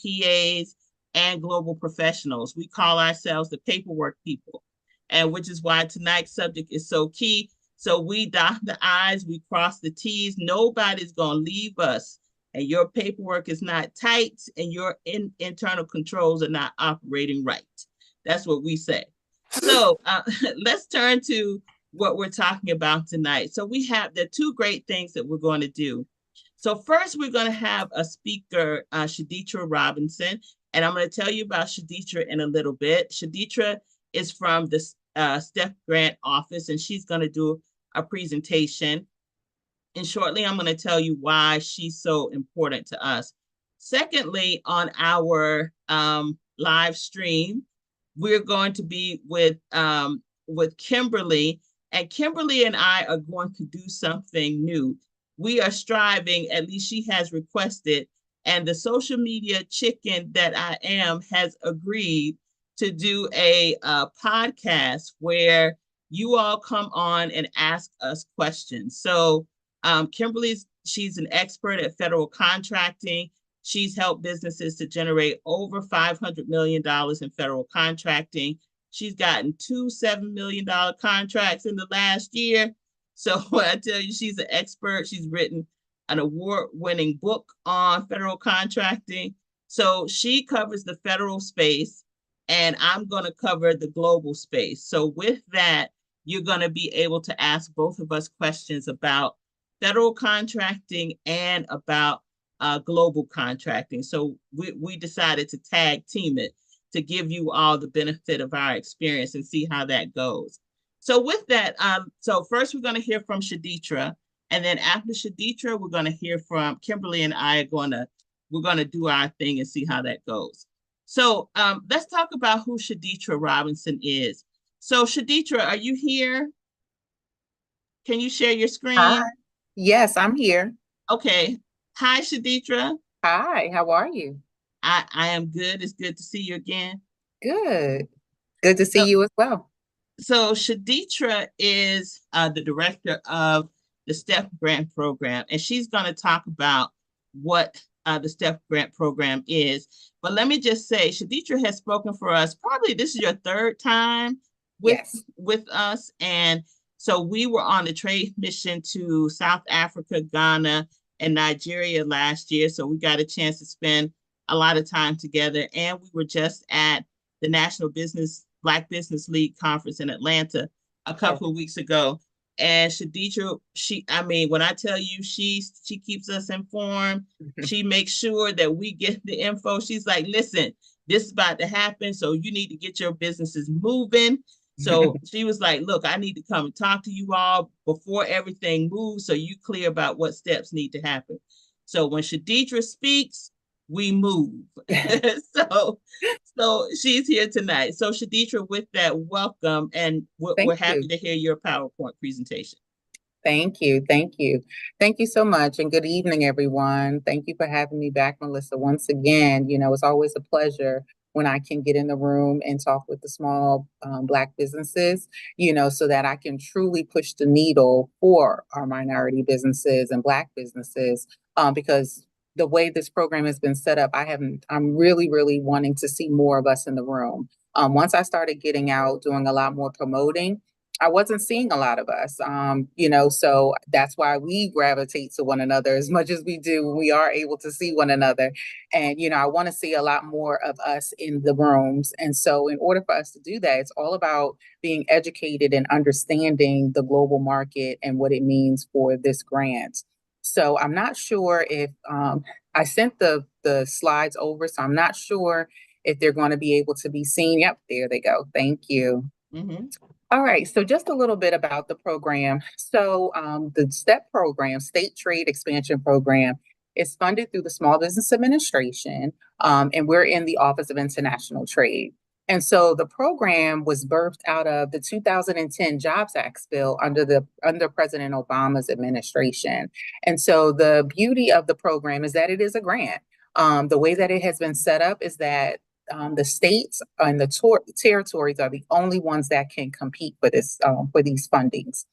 CPAs, and global professionals. We call ourselves the paperwork people, and which is why tonight's subject is so key. So we dot the I's, we cross the T's. Nobody's going to leave us, and your paperwork is not tight, and your internal controls are not operating right. That's what we say. So let's turn to what we're talking about tonight. So we have the two great things that we're going to do. So first, we're going to have a speaker, Shaditra Robinson, and I'm going to tell you about Shaditra in a little bit. Shaditra is from the Steph Grant office, and she's going to do a presentation. And shortly, I'm going to tell you why she's so important to us. Secondly, on our live stream, we're going to be with Kimberly, and Kimberly and I are going to do something new. We are striving, at least she has requested, and the social media chicken that I am has agreed to do a podcast where you all come on and ask us questions. So she's an expert at federal contracting. She's helped businesses to generate over $500 million in federal contracting. She's gotten two $7 million contracts in the last year. So when I tell you she's an expert, she's written an award-winning book on federal contracting. So she covers the federal space, and I'm going to cover the global space. So with that, you're going to be able to ask both of us questions about federal contracting and about global contracting. So we decided to tag team it to give you all the benefit of our experience and see how that goes. So with that, so first we're going to hear from Shaditra, and then after Shaditra, we're going to hear from Kimberly, and we're going to do our thing and see how that goes. So let's talk about who Shaditra Robinson is. So Shaditra, are you here? Can you share your Hi. screen? Yes, I'm here. Okay. Hi, Shaditra. Hi, how are you? I am good. It's good to see you again. Good. Good to see So, you as well. so Shaditra is the director of the STEP Grant Program, and she's going to talk about what the STEP Grant Program is. But let me just say, Shaditra has spoken for us. Probably this is your third time with Yes. with us, and so we were on the trade mission to South Africa, Ghana, and Nigeria last year. So we got a chance to spend a lot of time together, and we were just at the National Black Business League conference in Atlanta a Yes. couple of weeks ago. And Shaditra, I mean, when I tell you she keeps us informed, she makes sure that we get the info. She's like, listen, this is about to happen, so you need to get your businesses moving. So she was like, look, I need to come and talk to you all before everything moves so you clear about what steps need to happen. So when Shaditra speaks, we move. so so she's here tonight. So Shaditra, with that, welcome, and we're Thank happy you. to hear your PowerPoint presentation. Thank you. Thank you. Thank you so much. And good evening, everyone. Thank you for having me back, Melissa. Once again, it's always a pleasure when I can get in the room and talk with the small Black businesses, so that I can truly push the needle for our minority businesses and Black businesses. Because the way this program has been set up, I'm really, really wanting to see more of us in the room. Once I started getting out, doing a lot more promoting, I wasn't seeing a lot of us, so that's why we gravitate to one another as much as we do when we are able to see one another. And, I want to see a lot more of us in the rooms. And so in order for us to do that, it's all about being educated and understanding the global market and what it means for this grant. So I'm not sure if I sent the slides over, so I'm not sure if they're going to be able to be seen. Yep, there they go. Thank you. Mm-hmm. All right, so just a little bit about the program. So the STEP program, State Trade Expansion Program, is funded through the Small Business Administration, and we're in the Office of International Trade. And so the program was birthed out of the 2010 Jobs Act bill under President Obama's administration. And so the beauty of the program is that it is a grant. The way that it has been set up is that the states and the territories are the only ones that can compete for these fundings.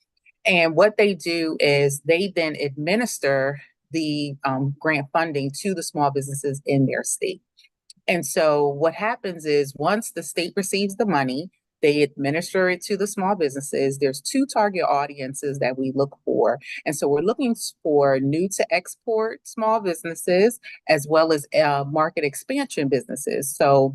And what they do is they then administer the grant funding to the small businesses in their state. And so what happens is once the state receives the money, they administer it to the small businesses. There's two target audiences that we look for. And so we're looking for new to export small businesses as well as market expansion businesses. So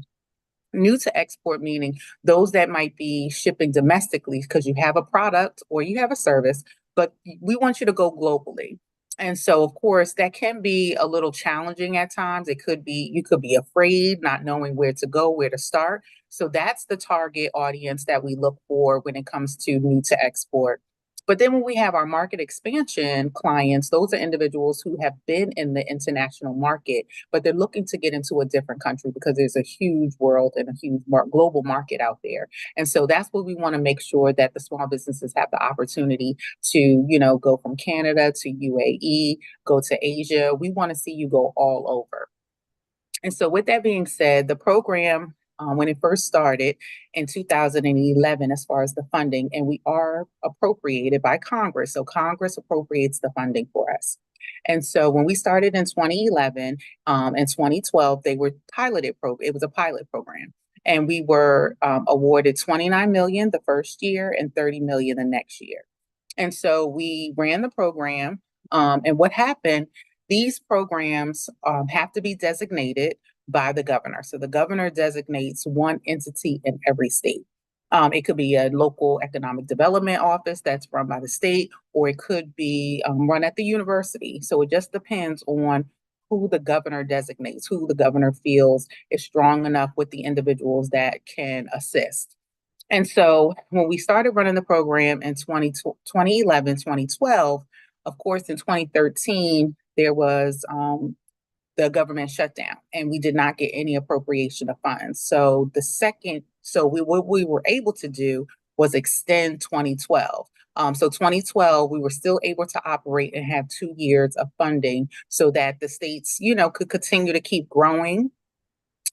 new to export meaning those that might be shipping domestically because you have a product or you have a service, but we want you to go globally. And so, of course, that can be a little challenging at times. It could be, you could be afraid, not knowing where to go, where to start. So that's the target audience that we look for when it comes to new to export. But then when we have our market expansion clients, those are individuals who have been in the international market, but they're looking to get into a different country because there's a huge world and a huge global market out there. And so that's what we want to make sure that the small businesses have the opportunity to, go from Canada to UAE, go to Asia. We want to see you go all over. And so, with that being said, the program, when it first started in 2011, as far as the funding, and we are appropriated by Congress. So, Congress appropriates the funding for us. And so, when we started in 2011 and 2012, they were it was a pilot program. And we were awarded 29 million the first year and 30 million the next year. And so we ran the program. And what happened, these programs have to be designated by the governor. So the governor designates one entity in every state. It could be a local economic development office that's run by the state, or it could be run at the university. So it just depends on who the governor designates, who the governor feels is strong enough with the individuals that can assist. And so when we started running the program in 2011, 2012, of course, in 2013, there was the government shutdown and we did not get any appropriation of funds. So what we were able to do was extend 2012. So 2012, we were still able to operate and have 2 years of funding so that the states, could continue to keep growing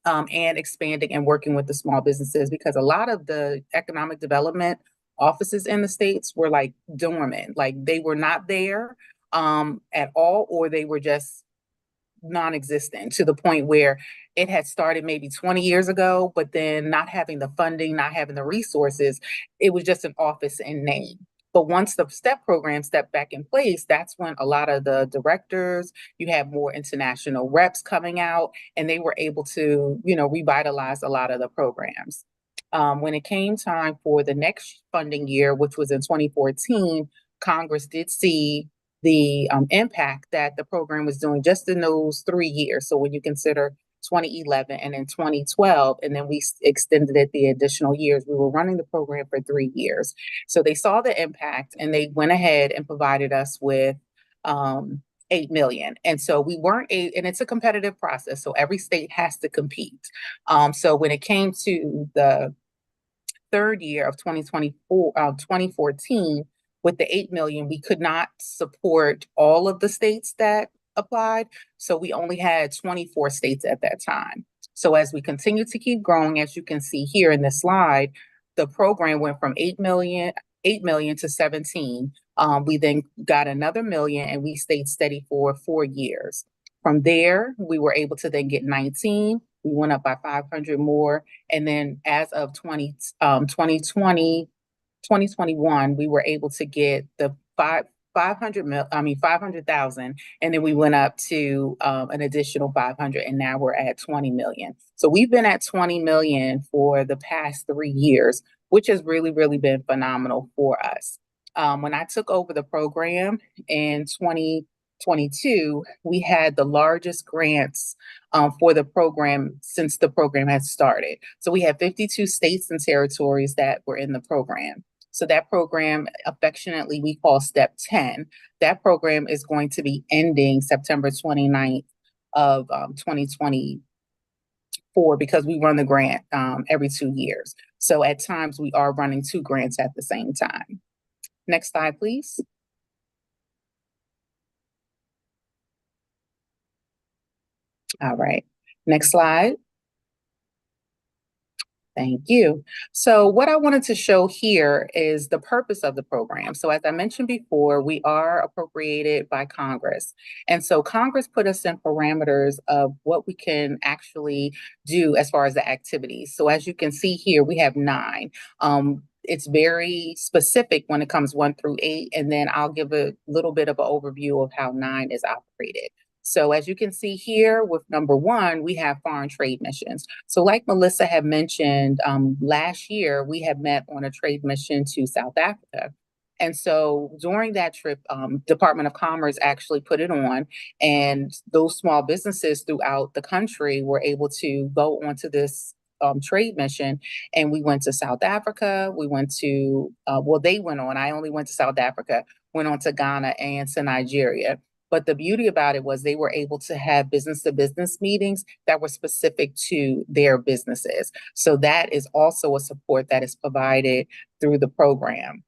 and expanding and working with the small businesses, because a lot of the economic development offices in the states were like dormant, like they were not there at all, or they were just non-existent to the point where it had started maybe 20 years ago, but then not having the funding, not having the resources, it was just an office in name. But once the STEP program stepped back in place, that's when a lot of the directors, you have more international reps coming out, and they were able to, revitalize a lot of the programs. When it came time for the next funding year, which was in 2014, Congress did see the impact that the program was doing just in those 3 years. So when you consider 2011 and then 2012, and then we extended it the additional years, we were running the program for 3 years. So they saw the impact and they went ahead and provided us with 8 million. And so we weren't and it's a competitive process. So every state has to compete. So when it came to the third year of 2014, with the 8 million, we could not support all of the states that applied. So we only had 24 states at that time. So as we continue to keep growing, as you can see here in this slide, the program went from 8 million to 17. We then got another million and we stayed steady for 4 years. From there, we were able to then get 19. We went up by 500 more. And then as of 2021, we were able to get the 500,000, and then we went up to an additional 500, and now we're at 20 million. So we've been at 20 million for the past 3 years, which has really, really been phenomenal for us. When I took over the program in 2022, we had the largest grants for the program since the program had started. So we had 52 states and territories that were in the program. So that program, affectionately, we call Step 10. That program is going to be ending September 29th of 2024 because we run the grant every 2 years. So at times we are running 2 grants at the same time. Next slide, please. All right, next slide. Thank you. So what I wanted to show here is the purpose of the program. So as I mentioned before, we are appropriated by Congress. And so Congress put us in parameters of what we can actually do as far as the activities. So as you can see here, we have 9. It's very specific when it comes 1 through 8, and then I'll give a little bit of an overview of how 9 is operated. So as you can see here with number 1, we have foreign trade missions. So like Melissa had mentioned, last year we had met on a trade mission to South Africa. And so during that trip, Department of Commerce actually put it on, and those small businesses throughout the country were able to go onto this trade mission. And we went to South Africa. We went to, well, they went on. I only went to South Africa, went on to Ghana and to Nigeria. But the beauty about it was they were able to have business to business meetings that were specific to their businesses. So that is also a support that is provided through the program.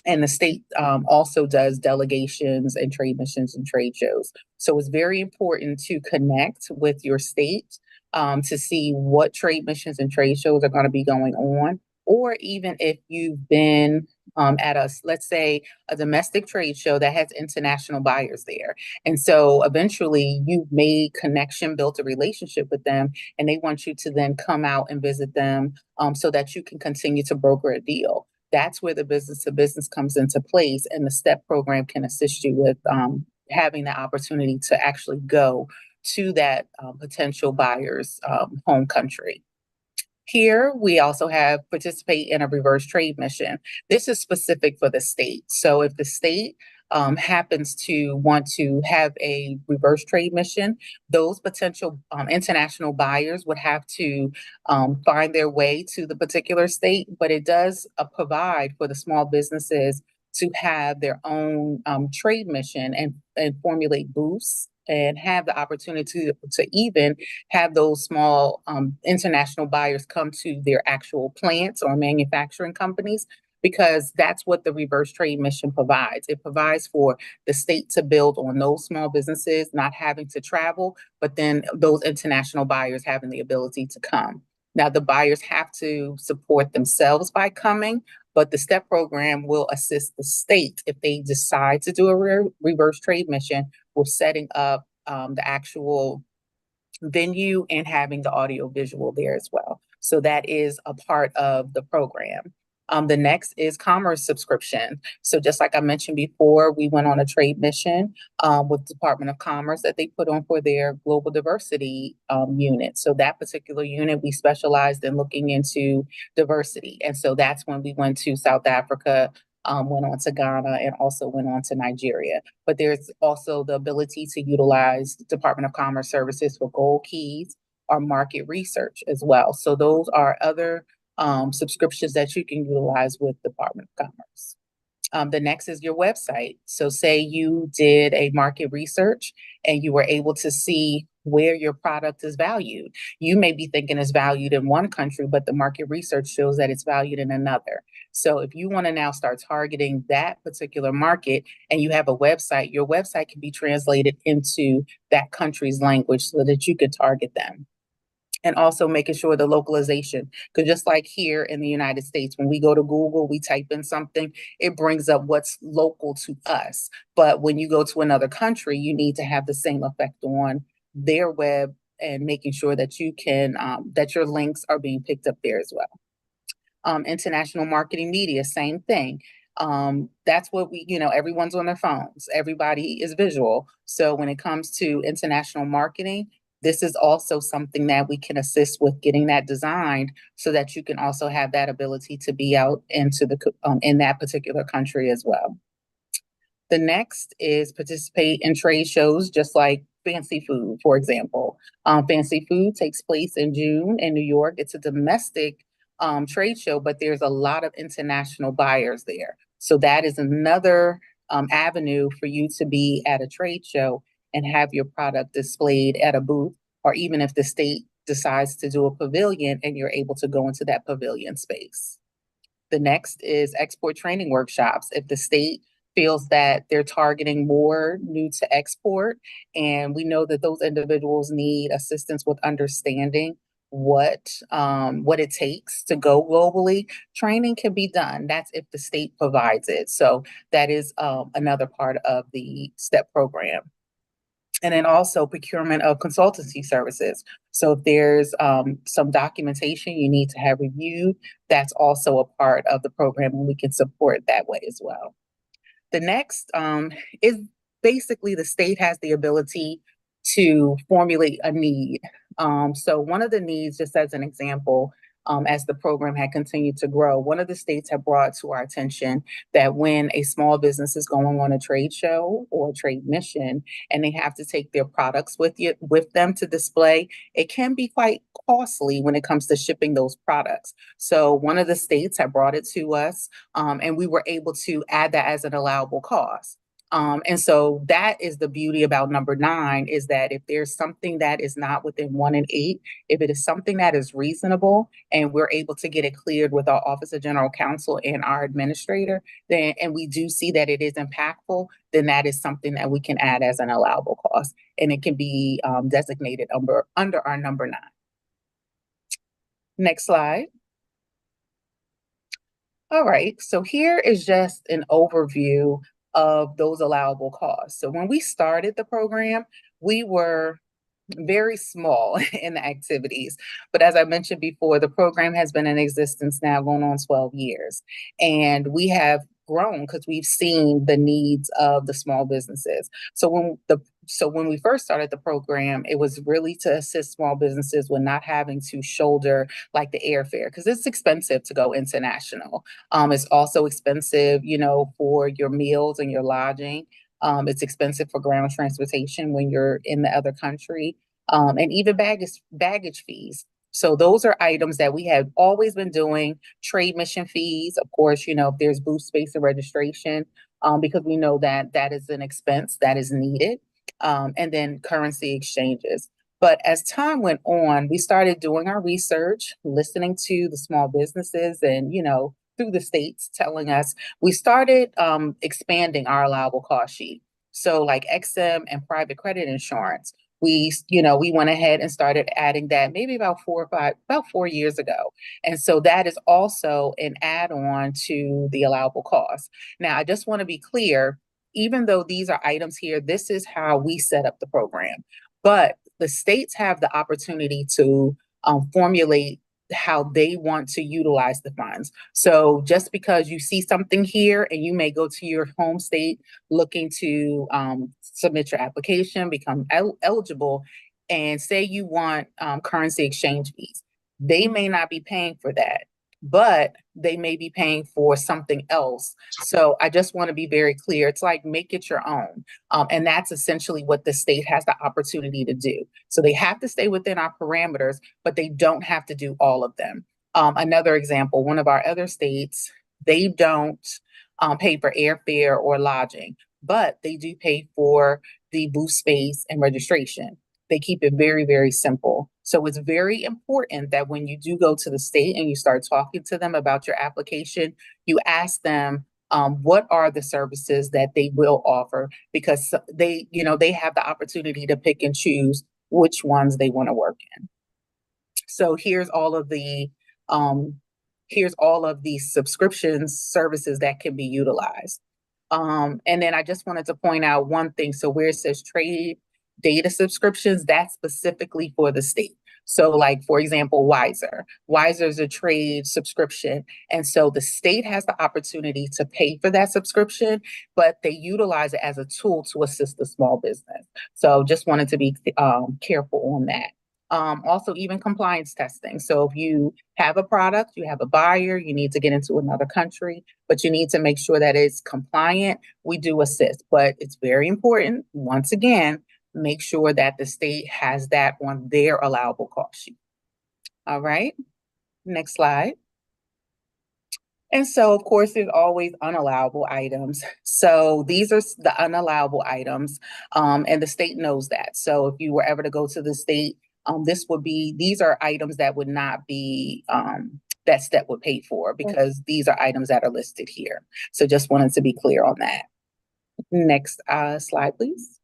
And the state also does delegations and trade missions and trade shows. So it's very important to connect with your state to see what trade missions and trade shows are going to be going on. Or even if you've been at a, let's say, a domestic trade show that has international buyers there. And so eventually you've made connection, built a relationship with them, and they want you to then come out and visit them so that you can continue to broker a deal. That's where the business to business comes into place, and the STEP program can assist you with having the opportunity to actually go to that potential buyer's home country. Here, we also have participate in a reverse trade mission. This is specific for the state. So if the state happens to want to have a reverse trade mission, those potential international buyers would have to find their way to the particular state, but it does provide for the small businesses to have their own trade mission and formulate booths and have the opportunity to even have those small international buyers come to their actual plants or manufacturing companies, because that's what the reverse trade mission provides. It provides for the state to build on those small businesses not having to travel, but then those international buyers having the ability to come. Now, the buyers have to support themselves by coming, but the STEP program will assist the state if they decide to do a reverse trade mission with setting up the actual venue and having the audio visual there as well. So that is a part of the program. The next is commerce subscription. So just like I mentioned before, we went on a trade mission with Department of Commerce that they put on for their global diversity unit. So that particular unit, we specialized in looking into diversity. And so that's when we went to South Africa, went on to Ghana, and also went on to Nigeria. But there's also the ability to utilize Department of Commerce services for Gold Keys or market research as well. So those are other subscriptions that you can utilize with Department of Commerce. The next is your website. So say you did a market research and you were able to see where your product is valued. You may be thinking it's valued in one country, but the market research shows that it's valued in another. So if you want to now start targeting that particular market and you have a website, your website can be translated into that country's language so that you can target them. And also making sure the localization, because just like here in the United States, when we go to Google, we type in something, it brings up what's local to us. But when you go to another country, you need to have the same effect on their web and making sure that you can, that your links are being picked up there as well. International marketing media, same thing. That's what we, everyone's on their phones, everybody is visual. So when it comes to international marketing, this is also something that we can assist with getting that designed so that you can also have that ability to be out into the in that particular country as well. The next is participate in trade shows, just like Fancy Food, for example. Fancy Food takes place in June in New York. It's a domestic trade show, but there's a lot of international buyers there. So that is another avenue for you to be at a trade show and have your product displayed at a booth, or even if the state decides to do a pavilion and you're able to go into that pavilion space. The next is export training workshops. If the state feels that they're targeting more new to export, and we know that those individuals need assistance with understanding what it takes to go globally, training can be done. That's if the state provides it. So that is another part of the STEP program. And then also procurement of consultancy services. So if there's some documentation you need to have reviewed, that's also a part of the program, and we can support that way as well. The next is basically the state has the ability to formulate a need. So one of the needs, just as an example, as the program had continued to grow, one of the states had brought to our attention that when a small business is going on a trade show or a trade mission and they have to take their products with them to display, it can be quite costly when it comes to shipping those products. So one of the states had brought it to us, and we were able to add that as an allowable cost. And so that is the beauty about number 9, is that if there's something that is not within 1 and 8, if it is something that is reasonable and we're able to get it cleared with our Office of General Counsel and our administrator, then, and we do see that it is impactful, then that is something that we can add as an allowable cost, and it can be designated under our number 9. Next slide. All right, so here is just an overview of those allowable costs. So when we started the program, we were very small in the activities. But as I mentioned before, the program has been in existence now going on 12 years. And we have grown because we've seen the needs of the small businesses. So when we first started the program, it was really to assist small businesses with not having to shoulder like the airfare, because it's expensive to go international. It's also expensive, for your meals and your lodging. It's expensive for ground transportation when you're in the other country, and even baggage fees. So those are items that we have always been doing. Trade mission fees, of course, if there's booth space and registration, because we know that that is an expense that is needed, and then currency exchanges. But as time went on, we started doing our research, listening to the small businesses and, through the states telling us, we started expanding our allowable cost sheet. So like XM and private credit insurance, we went ahead and started adding that maybe about 4 years ago. And so that is also an add-on to the allowable cost. Now, I just want to be clear, even though these are items here, this is how we set up the program. But the states have the opportunity to formulate how they want to utilize the funds. So just because you see something here and you may go to your home state looking to submit your application, become eligible, and say you want currency exchange fees, they may not be paying for that, but they may be paying for something else. So I just want to be very clear. It's like, make it your own. And that's essentially what the state has the opportunity to do. So they have to stay within our parameters, but they don't have to do all of them. Another example, one of our other states, they don't pay for airfare or lodging, but they do pay for the booth space and registration. They keep it very, very simple. So it's very important that when you do go to the state and you start talking to them about your application, you ask them what are the services that they will offer, because they have the opportunity to pick and choose which ones they want to work in. So here's all of the subscription services that can be utilized. And then I just wanted to point out one thing. So where it says trade data subscriptions, that's specifically for the state. So like, for example, Wiser is a trade subscription. And so the state has the opportunity to pay for that subscription, but they utilize it as a tool to assist the small business. So just wanted to be careful on that. Also, even compliance testing. So if you have a product, you have a buyer, you need to get into another country, but you need to make sure that it's compliant, we do assist. But it's very important, once again, make sure that the state has that on their allowable cost sheet. All right, next slide. And so, of course, there's always unallowable items. So these are the unallowable items, and the state knows that. So if you were ever to go to the state, these are items that would not be, that STEP would pay for, because these are items that are listed here. So just wanted to be clear on that. Next slide, please.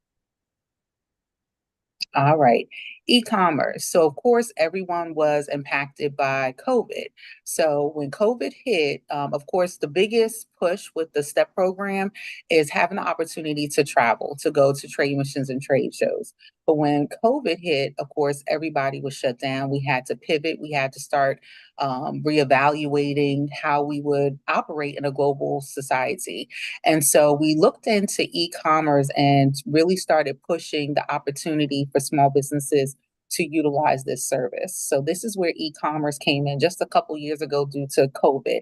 All right. E-commerce. So of course, everyone was impacted by COVID. So when COVID hit, of course, the biggest push with the STEP program is having the opportunity to travel, to go to trade missions and trade shows. But when COVID hit, of course, everybody was shut down. We had to pivot. We had to start reevaluating how we would operate in a global society. And so we looked into e-commerce and really started pushing the opportunity for small businesses to utilize this service. So this is where e-commerce came in just a couple years ago due to COVID,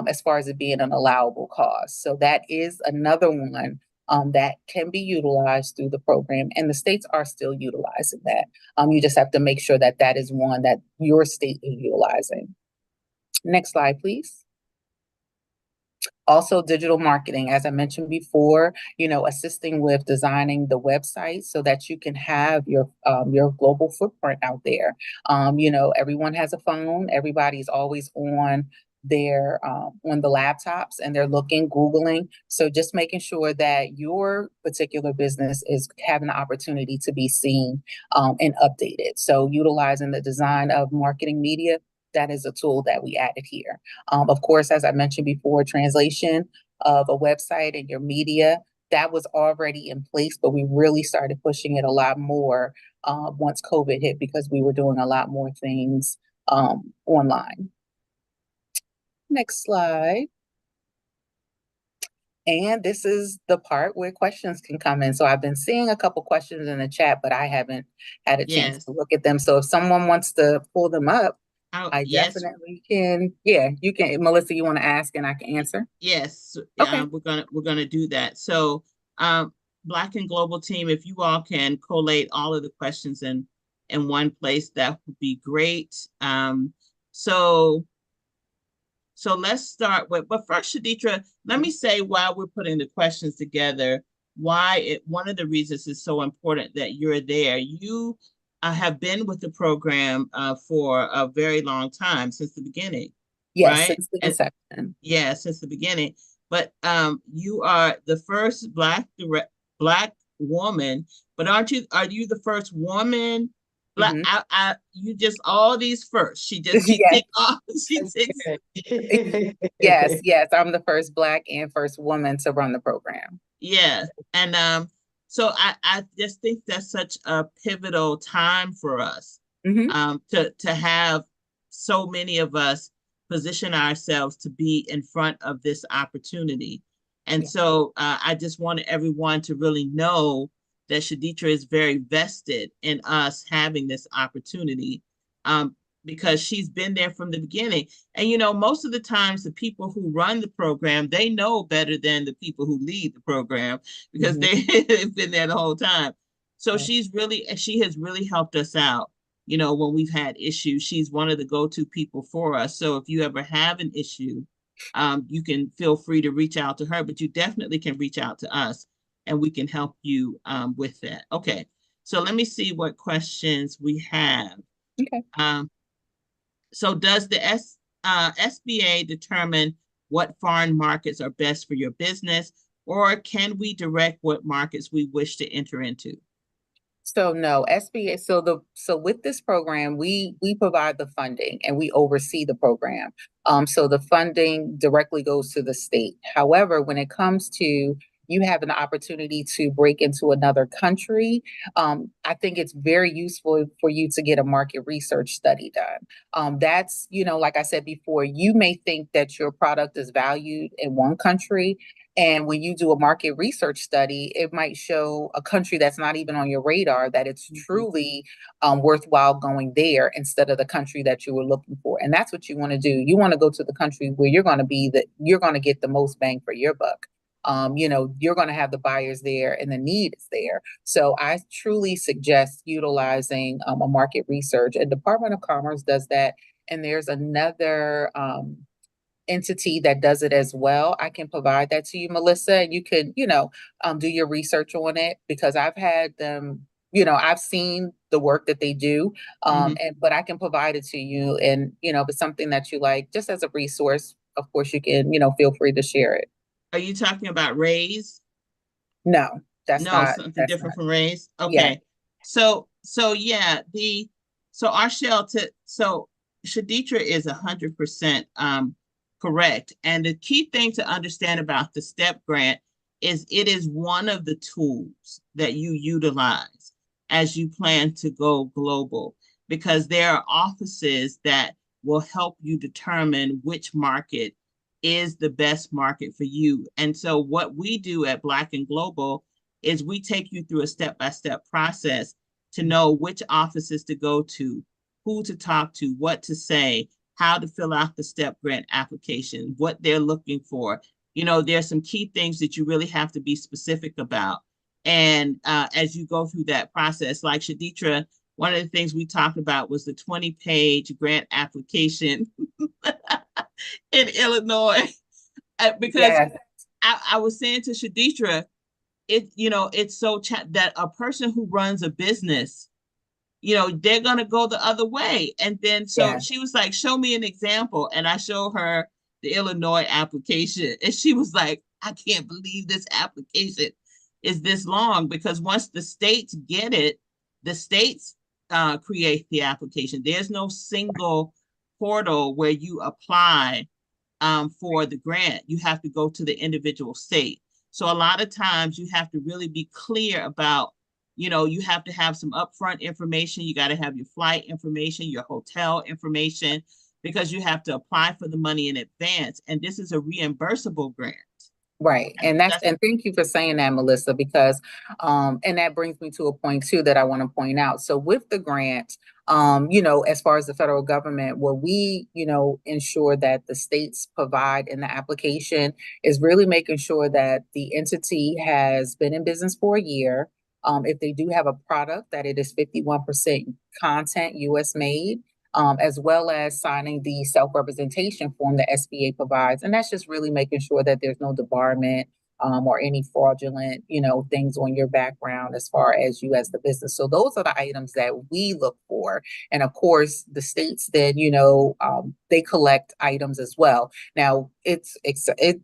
as far as it being an allowable cost. So that is another one that can be utilized through the program, and the states are still utilizing that. You just have to make sure that that is one that your state is utilizing. Next slide, please. Also, digital marketing, as I mentioned before, assisting with designing the website so that you can have your global footprint out there. Everyone has a phone. Everybody's always on their on the laptops, and they're looking, Googling. So just making sure that your particular business is having the opportunity to be seen and updated. So utilizing the design of marketing media, that is a tool that we added here. Of course, as I mentioned before, translation of a website and your media, that was already in place, but we really started pushing it a lot more once COVID hit, because we were doing a lot more things online. Next slide. And this is the part where questions can come in. So I've been seeing a couple questions in the chat, but I haven't had a chance Yes. to look at them. So if someone wants to pull them up, I Yes. definitely can. Yeah, you can. Melissa, you want to ask and I can answer? Yes. Okay. We're gonna do that. So, Black and Global team, if you all can collate all of the questions in one place, that would be great. So let's start with, but first, Shaditra, let me say while we're putting the questions together, one of the reasons it's so important that you're there. You have been with the program for a very long time, since the beginning, Yes, right? since the And inception. yeah, since the beginning. But you are the first Black woman, but are you the first woman? Black, Hmm. you just all these first. She Yes. ticked off. She ticks. Yes, yes. I'm the first Black and first woman to run the program. Yeah. And so I just think that's such a pivotal time for us, Hmm. to have so many of us position ourselves to be in front of this opportunity. And Yeah. so I just wanted everyone to really know that Shaditra is very vested in us having this opportunity, because she's been there from the beginning. And most of the times the people who run the program, they know better than the people who lead the program, because Hmm. they've been there the whole time. So Right. she has really helped us out. When we've had issues, she's one of the go-to people for us. So if you ever have an issue, you can feel free to reach out to her, but you definitely can reach out to us and we can help you with that. Okay. So let me see what questions we have. Okay. Um, so does the SBA determine what foreign markets are best for your business, or can we direct what markets we wish to enter into? So no, SBA. So with this program, we provide the funding and we oversee the program. So the funding directly goes to the state. However, when it comes to you have an opportunity to break into another country, I think it's very useful for you to get a market research study done. That's, like I said before, you may think that your product is valued in one country, and when you do a market research study, it might show a country that's not even on your radar that it's Mhm. truly worthwhile going there instead of the country that you were looking for. And that's what you want to do. You want to go to the country where you're going to get the most bang for your buck. You're going to have the buyers there and the need is there. So I truly suggest utilizing a market research. And Department of Commerce does that. And there's another entity that does it as well. I can provide that to you, Melissa, and you can, do your research on it, because I've had them, I've seen the work that they do, Mhm. but I can provide it to you, and if it's something that you like, just as a resource, of course, you can, feel free to share it. Are you talking about Raise? No, that's No, not. something That's different not. from Raise. Yeah. Okay. So So yeah, so our shelter, so Shaditra is 100% correct. And the key thing to understand about the STEP grant is it is one of the tools that you utilize as you plan to go global, because there are offices that will help you determine which market is the best market for you. And so what we do at Black and Global is we take you through a step-by-step process to know which offices to go to, who to talk to, what to say, how to fill out the STEP grant application, what they're looking for. You know, there's some key things that you really have to be specific about. And as you go through that process, like Shaditra, one of the things we talked about was the 20-page grant application in Illinois. Because Yes, I was saying to Shaditra, it's so that a person who runs a business, they're going to go the other way. And then so yeah, she was like, show me an example. And I showed her the Illinois application. And she was like, I can't believe this application is this long, because once the states get it, the states create the application. There's no single portal where you apply for the grant. You have to go to the individual state. So a lot of times you have to really be clear about, you have to have some upfront information. You got to have your flight information, your hotel information, because you have to apply for the money in advance. And this is a reimbursable grant. right. And that's And thank you for saying that, Melissa, because and that brings me to a point too that I want to point out. So with the grant, as far as the federal government, what we, ensure that the states provide in the application is really making sure that the entity has been in business for a year. If they do have a product, that it is 51% content US made, as well as signing the self-representation form that SBA provides. And that's just really making sure that there's no debarment or any fraudulent, things on your background as far as you as the business. So those are the items that we look for. And of course, the states then, they collect items as well. Now, it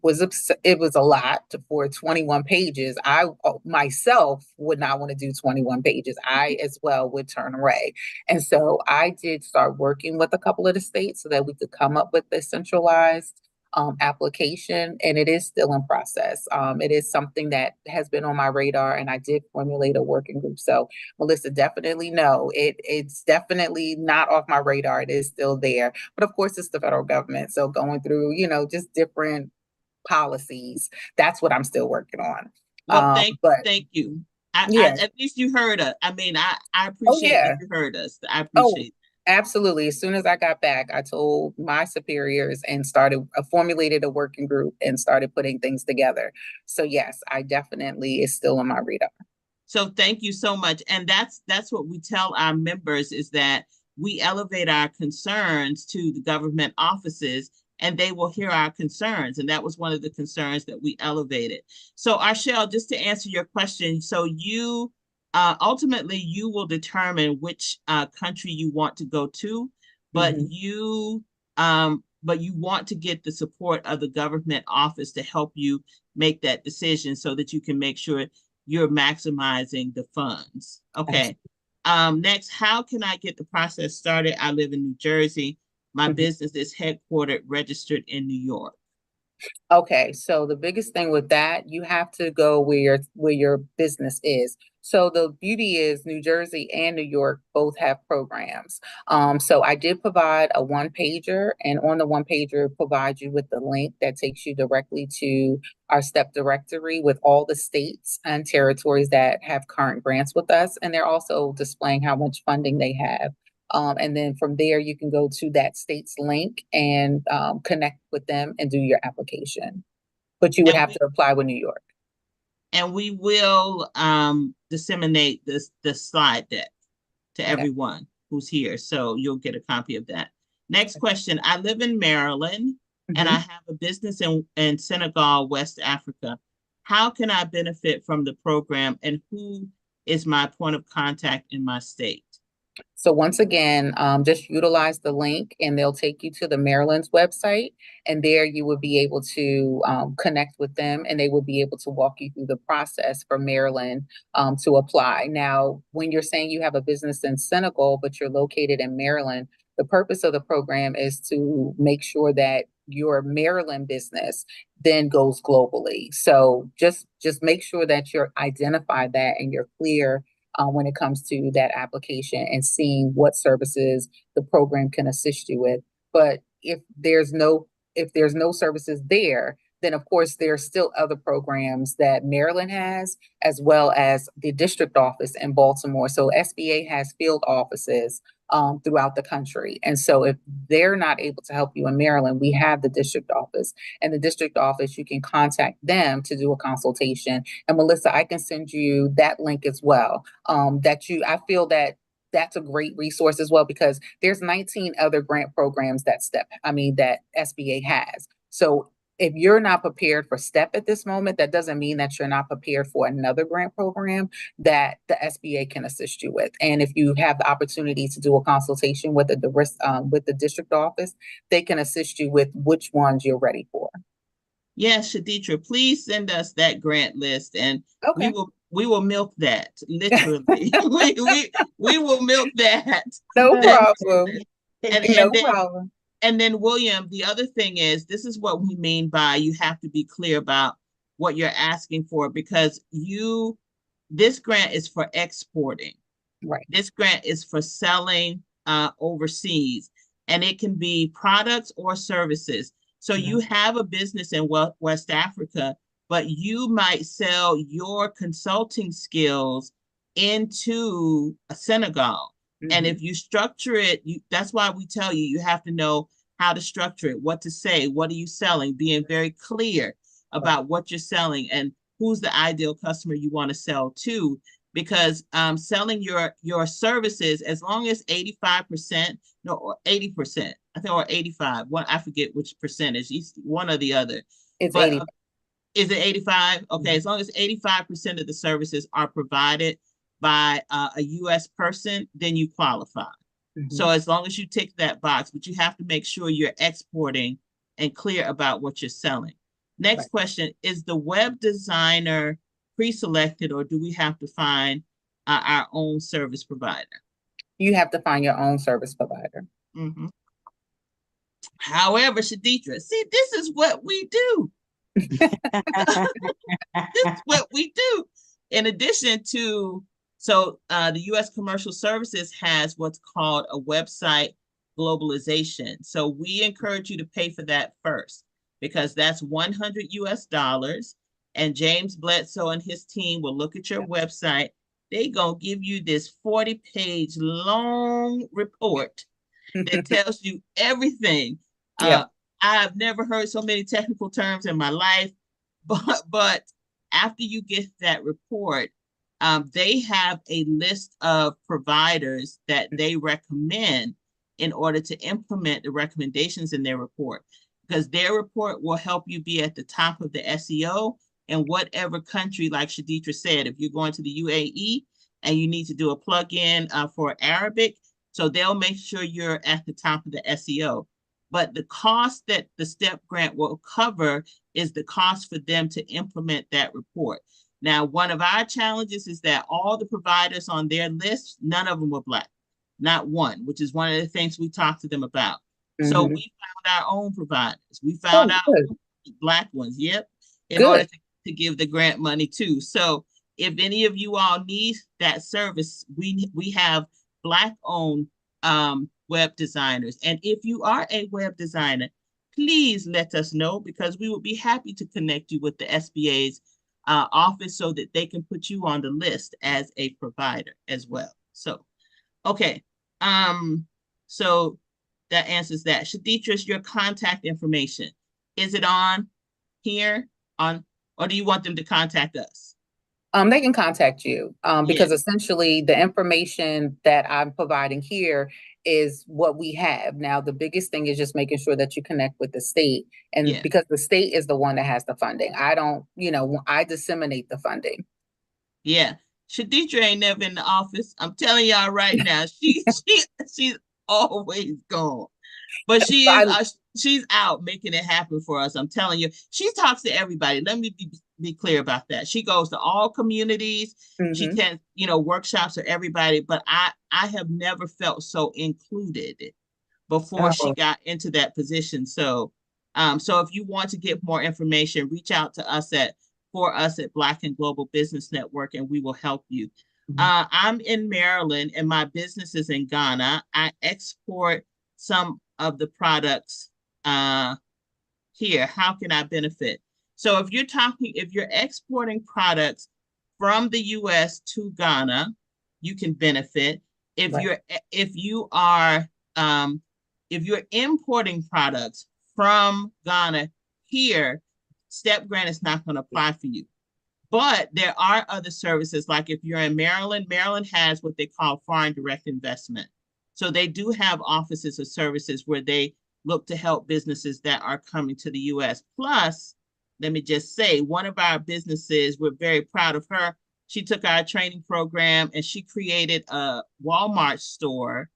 was a lot for 21 pages. I myself would not want to do 21 pages. I as well would turn away. And so I did start working with a couple of the states so that we could come up with a centralized application, and it is still in process. It is something that has been on my radar, and I did formulate a working group. So, Melissa, definitely no, it's definitely not off my radar. It is still there, but of course, it's the federal government. So, going through, just different policies. That's what I'm still working on. Well, But thank you. yeah, At least you heard us. I mean, I oh appreciate that yeah, you heard us. I oh, appreciate. absolutely. As soon as I got back, I told my superiors and started formulated a working group and started putting things together. So yes, I definitely is still on my radar. So thank you so much. And that's what we tell our members, is that we elevate our concerns to the government offices and they will hear our concerns. And that was one of the concerns that we elevated. So Arshel, just to answer your question, so you ultimately you will determine which country you want to go to, but Mhm. you want to get the support of the government office to help you make that decision so that you can make sure you're maximizing the funds. Okay. Next, how can I get the process started? I live in New Jersey. My Mhm. business is headquartered, registered in New York. Okay, so the biggest thing with that, you have to go where your business is. So the beauty is New Jersey and New York both have programs. So I did provide a one pager, and on the one pager, provide you with the link that takes you directly to our STEP directory with all the states and territories that have current grants with us, and they're also displaying how much funding they have. And then from there, you can go to that state's link and connect with them and do your application. But you would And have we to apply with New York. will disseminate the slide deck to Okay. everyone who's here. So you'll get a copy of that. Next question. I live in Maryland and I Mhm. have a business in Senegal, West Africa. How can I benefit from the program and who is my point of contact in my state? So once again, just utilize the link and they'll take you to the Maryland's website. And there you will be able to connect with them and they will be able to walk you through the process for Maryland to apply. Now, when you're saying you have a business in Senegal, but you're located in Maryland, the purpose of the program is to make sure that your Maryland business then goes globally. So just make sure that you're identify that and you're clear when it comes to that application and seeing what services the program can assist you with. But if there's no services there, then of course there are still other programs that Maryland has, as well as the district office in Baltimore. So SBA has field offices throughout the country. And so if they're not able to help you in Maryland, we have the district office. And the district office, you can contact them to do a consultation. And Melissa, I can send you that link as well. I feel that that's a great resource as well because there's 19 other grant programs that that SBA has. So if you're not prepared for STEP at this moment, that doesn't mean that you're not prepared for another grant program that the SBA can assist you with. And if you have the opportunity to do a consultation with with the district office, they can assist you with which ones you're ready for. Yes, Shaditra, please send us that grant list and Okay. we will milk that literally. We will milk that. No that problem. and No and then problem. and then William, the other thing is this is what we mean by you have to be clear about what you're asking for because this grant is for exporting. Right. This grant is for selling overseas, and it can be products or services. So Mhm. you have a business in West Africa, but you might sell your consulting skills into Senegal. And Mhm. if you structure it, that's why we tell you you have to know how to structure it, what to say, what are you selling, being very clear Right. about what you're selling and who's the ideal customer you want to sell to because selling your services as long as 85% no or 80% I think or 85 one I forget which percentage one or the other It's but 80. is it 85 okay Mhm. as long as 85% of the services are provided by a US person then you qualify so Mhm. as long as you tick that box but you have to make sure you're exporting and clear about what you're selling. Next Right. question, is the web designer pre-selected or do we have to find our own service provider? You have to find your own service provider. Mm-hmm. However, Shaditra, see, this is what we do. This is what we do. In addition to, the U.S. Commercial Services has what's called a website globalization. So we encourage you to pay for that first because that's 100 US dollars. And James Bledsoe and his team will look at your website. They gonna give you this 40-page long report that tells you everything. Uh, Yep. I've never heard so many technical terms in my life, but after you get that report, they have a list of providers that they recommend in order to implement the recommendations in their report. Because their report will help you be at the top of the SEO in whatever country, like Shaditra said, if you're going to the UAE and you need to do a plugin for Arabic, so they'll make sure you're at the top of the SEO. But the cost that the STEP grant will cover is the cost for them to implement that report. Now, one of our challenges is that all the providers on their list, none of them were Black, not one, which is one of the things we talked to them about. So Mhm. we found our own providers. We found Oh, out good. Black ones, yep, in order Good. to give the grant money too. So if any of you all need that service, we have Black owned web designers. And if you are a web designer, please let us know because we would be happy to connect you with the SBA's office so that they can put you on the list as a provider as well. So, okay. So that answers that. Shaditra, your contact information. Is it on here on, or do you want them to contact us? They can contact you Yeah, because essentially the information that I'm providing here is what we have. Now, the biggest thing is just making sure that you connect with the state. And yeah, because the state is the one that has the funding, I don't, I disseminate the funding. yeah. Shaditra ain't never in the office. I'm telling y'all right now, she's always gone. But I, she's out making it happen for us. I'm telling you, she talks to everybody. Let me be clear about that. She goes to all communities. She mhm. attends, workshops for everybody. But I have never felt so included before she Oh, got into that position. So if you want to get more information, reach out to us at for us at Black and Global Business Network, and we will help you. mhm. I'm in Maryland, and my business is in Ghana. I export some of the products here. How can I benefit? So if you're exporting products from the US to Ghana, you can benefit. If Right. you're if you are um, if you're importing products from Ghana here, STEP grant is not going to apply for you. But there are other services, like if you're in Maryland, Maryland has what they call foreign direct investment. So they do have offices or services where they look to help businesses that are coming to the US. Plus, let me just say, one of our businesses, we're very proud of her. She took our training program and she created a Walmart store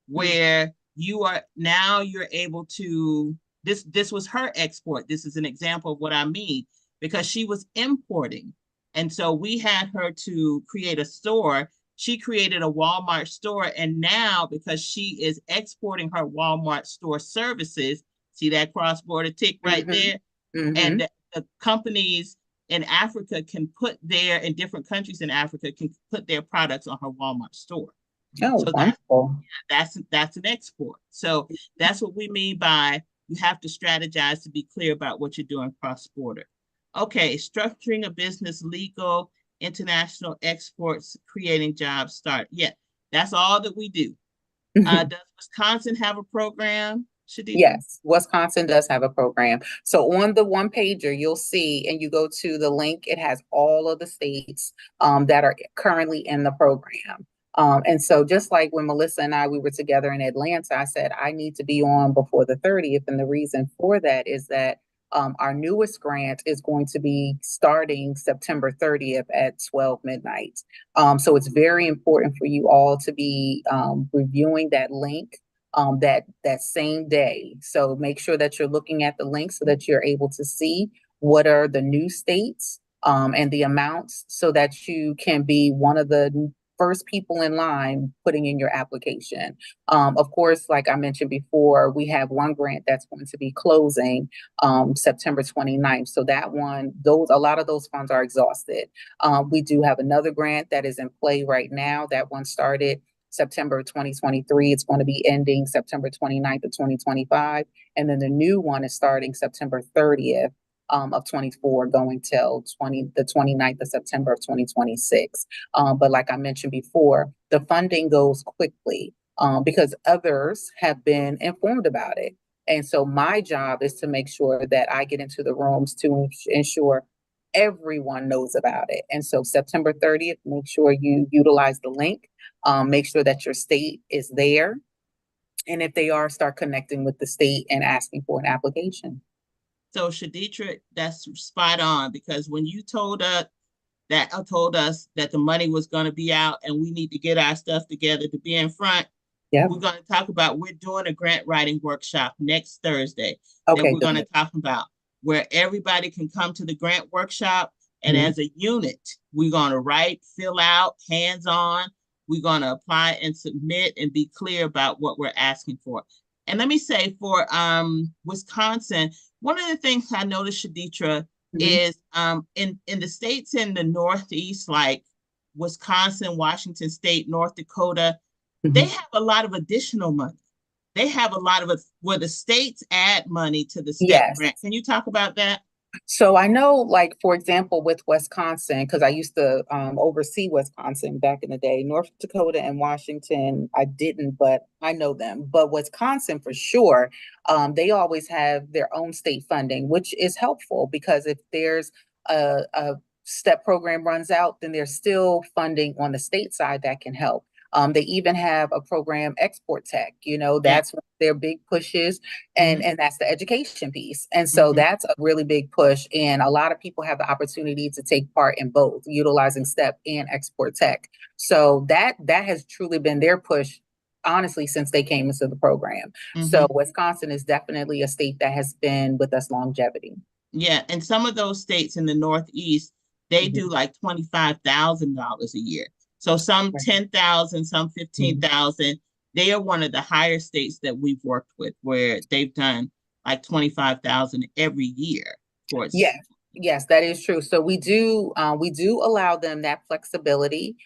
Mm. where you're able to this was her export. This is an example of what I mean because she was importing. And so we had her to create a store. She created a Walmart store. And now, because she is exporting her Walmart store services, see that cross border tick right Mhm. there? And Mhm. the companies in Africa in different countries in Africa can put their products on her Walmart store. Oh, So wonderful. that's an export. So that's what we mean by you have to strategize to be clear about what you're doing cross border. Okay, structuring a business, legal, international exports, creating jobs, start. Yeah, that's all that we do. Does Wisconsin have a program, Shaditra? Yes, Wisconsin does have a program. So on the one pager, you'll see, and you go to the link, it has all of the states that are currently in the program. And so just like when Melissa and we were together in Atlanta, I said, I need to be on before the 30th. And the reason for that is that our newest grant is going to be starting September 30th at 12 midnight. So it's very important for you all to be reviewing that link that same day. So make sure that you're looking at the link so that you're able to see what are the new states and the amounts so that you can be one of the first people in line putting in your application. Of course, like I mentioned before, we have one grant that's going to be closing September 29th. So that one, a lot of those funds are exhausted. We do have another grant that is in play right now. That one started September 2023. It's going to be ending September 29th of 2025. And then the new one is starting September 30th of 24, going till the 29th of September of 2026. But like I mentioned before, the funding goes quickly because others have been informed about it. And so my job is to make sure that I get into the rooms to ensure everyone knows about it. And so September 30th, make sure you utilize the link, make sure that your state is there. And if they are, start connecting with the state and asking for an application. So Shaditra, that's spot on because when you told us that the money was going to be out and we need to get our stuff together to be in front, Yep. we're going to talk about we're doing a grant writing workshop next Thursday that Okay, we're going to good. talk about where everybody can come to the grant workshop and Mhm. as a unit we're going to write, fill out, hands on. We're going to apply and submit and be clear about what we're asking for. And let me say for Wisconsin, one of the things I noticed, Shaditra, Mhm. is in the states in the Northeast, like Wisconsin, Washington State, North Dakota, they Mhm. have a lot of additional money. They have a lot of it where the states add money to the STEP Yes. grant. Can you talk about that? So I know, like, for example, with Wisconsin, because I used to oversee Wisconsin back in the day, North Dakota and Washington, I didn't, but I know them. But Wisconsin, for sure, they always have their own state funding, which is helpful because if there's a STEP program runs out, then there's still funding on the state side that can help. They even have a program, Export Tech, Yeah. that's one of their big pushes, and that's the education piece. And so Mhm. that's a really big push. And a lot of people have the opportunity to take part in both, utilizing STEP and Export Tech. So that has truly been their push, honestly, since they came into the program. So Mhm. Wisconsin is definitely a state that has been with us longevity. Yeah, and some of those states in the Northeast, they Mhm. do like $25,000 a year. So some Right. 10,000, some Mhm. 15,000. They are one of the higher states that we've worked with where they've done like 25,000 every year towards. Yes, yes, that is true. So we do allow them that flexibility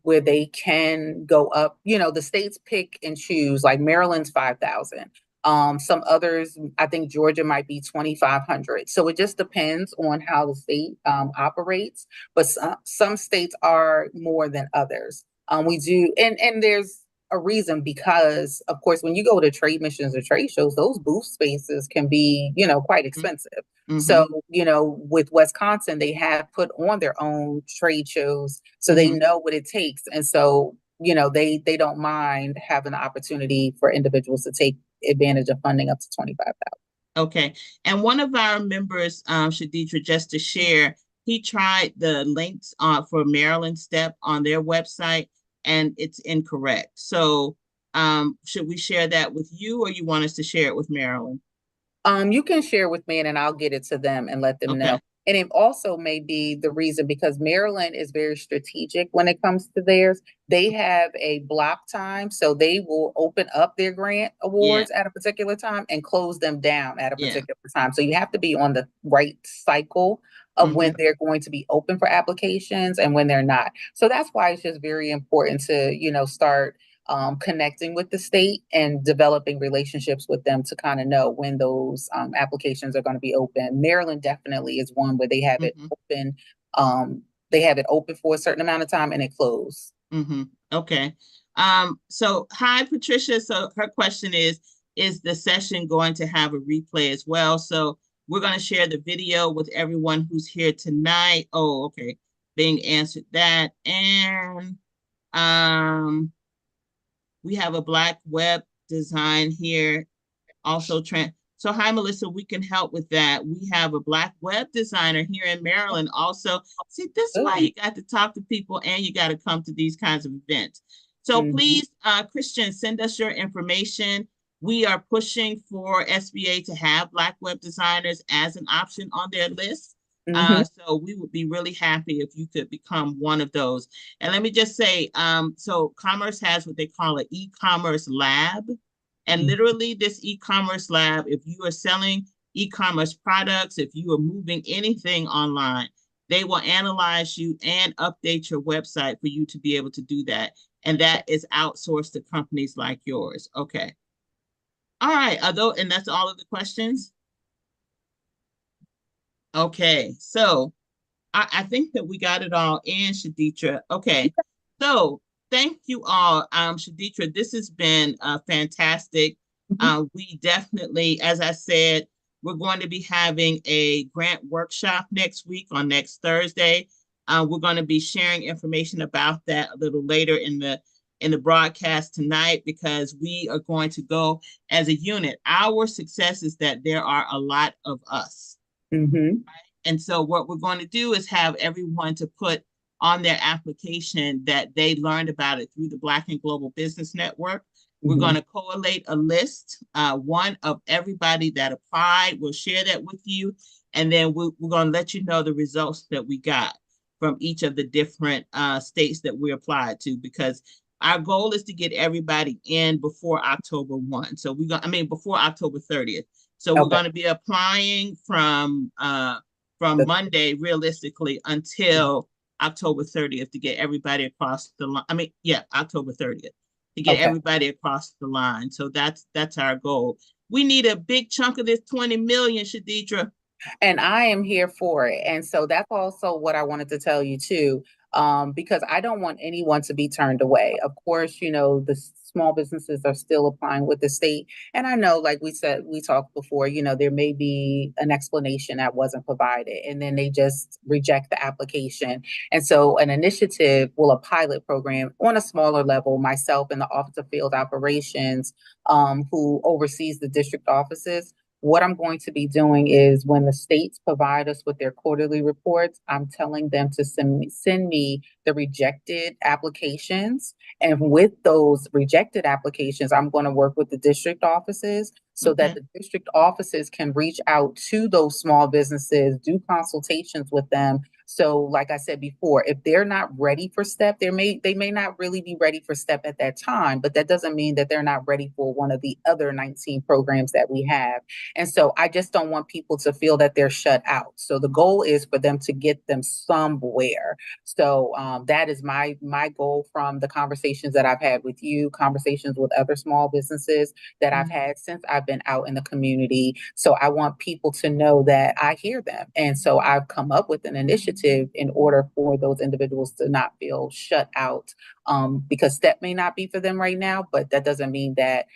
where they can go up. The states pick and choose, like Maryland's 5,000. Some others, I think Georgia might be 2,500. So it just depends on how the state operates. But some states are more than others. We do, and there's a reason, because of course when you go to trade missions or trade shows, those booth spaces can be, quite expensive. Mm-hmm. So, with Wisconsin, they have put on their own trade shows, so they Mm-hmm. know what it takes. And so, they don't mind having the opportunity for individuals to take advantage of funding up to 25,000. Okay. And one of our members, Shaditra, just to share, he tried the links for Maryland Step on their website and it's incorrect. So should we share that with you or you want us to share it with Maryland? You can share with me and then I'll get it to them and let them Okay. know. And it also may be the reason, because Maryland is very strategic when it comes to theirs. They have a block time, so they will open up their grant Yeah. awards at a particular time and close them down at a Yeah. particular time. So you have to be on the right cycle of Mm-hmm. when they're going to be open for applications and when they're not. So that's why it's just very important to, start connecting with the state and developing relationships with them to kind of know when those applications are going to be open. Maryland definitely is one where they have it Mm-hmm. open. They have it open for a certain amount of time and it closed. Mm-hmm. Okay. So hi Patricia. So her question is the session going to have a replay as well? So we're going to share the video with everyone who's here tonight. Oh, okay. Being answered that. And we have a black web design here also so hi Melissa, we can help with that. We have a black web designer here in Maryland also. See, this is why Oh. you got to talk to people and you got to come to these kinds of events. So Mhm. please, Christian, send us your information. We are pushing for SBA to have black web designers as an option on their list. Mhm. So we would be really happy if you could become one of those. And let me just say, so Commerce has what they call an e-commerce lab. And Mhm. literally, this e-commerce lab, if you are selling e-commerce products, if you are moving anything online, they will analyze you and update your website for you to be able to do that. And that is outsourced to companies like yours. Okay. All right. And that's all of the questions. Okay. So I think that we got it all in, Shaditra. Okay. So thank you all. Shaditra, this has been fantastic. Mhm. We definitely, as I said, we're going to be having a grant workshop next week on next Thursday. We're going to be sharing information about that a little later in the broadcast tonight because we are going to go as a unit. Our success is that there are a lot of us. Mhm. And so what we're going to do is have everyone to put on their application that they learned about it through the Black and Global Business Network. We're going Mhm. to collate a list, one of everybody that applied. We'll share that with you. And then we're going to let you know the results that we got from each of the different states that we applied to, because our goal is to get everybody in before October 1. So before October 30th. So we're Okay. going to be applying from The- Monday realistically until October 30th to get everybody across the line. October 30th to get okay. everybody across the line. So that's our goal. We need a big chunk of this 20 million, Shaditra. And I am here for it. And so that's also what I wanted to tell you too, because I don't want anyone to be turned away. Of course, the small businesses are still applying with the state. And I know, like we said, we talked before, there may be an explanation that wasn't provided, and then they just reject the application. And so an initiative, well, a pilot program on a smaller level, myself and the Office of Field Operations, who oversees the district offices, what I'm going to be doing is when the states provide us with their quarterly reports, I'm telling them to send me the rejected applications. And with those rejected applications, I'm going to work with the district offices so that the district offices can reach out to those small businesses, do consultations with them. So like I said before, if they're not ready for STEP, they may not really be ready for STEP at that time, but that doesn't mean that they're not ready for one of the other 19 programs that we have. And so I just don't want people to feel that they're shut out. So the goal is for them to get them somewhere. So that is my goal from the conversations that I've had with you, conversations with other small businesses that I've had since I've been out in the community. So I want people to know that I hear them. And so I've come up with an initiative in order for those individuals to not feel shut out, because STEP may not be for them right now, but that doesn't mean that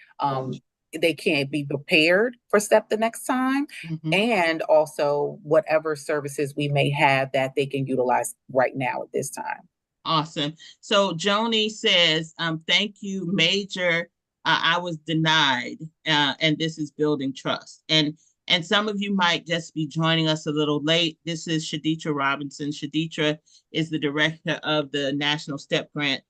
they can't be prepared for STEP the next time. And also whatever services we may have that they can utilize right now at this time. Awesome. So Joni says, thank you, Major. I was denied, and this is building trust. And some of you might just be joining us a little late. This is Shaditra Robinson. Shaditra is the director of the National STEP Grant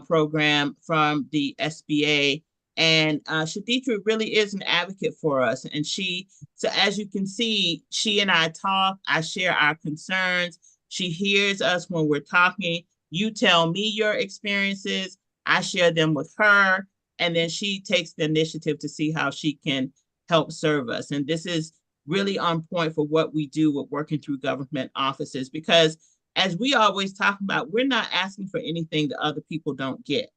program from the SBA. And Shaditra really is an advocate for us. And so as you can see, she and I talk, I share our concerns. She hears us when we're talking. You tell me your experiences, I share them with her, and then she takes the initiative to see how she can help serve us. And this is really on point for what we do with working through government offices, because as we always talk about, we're not asking for anything that other people don't get,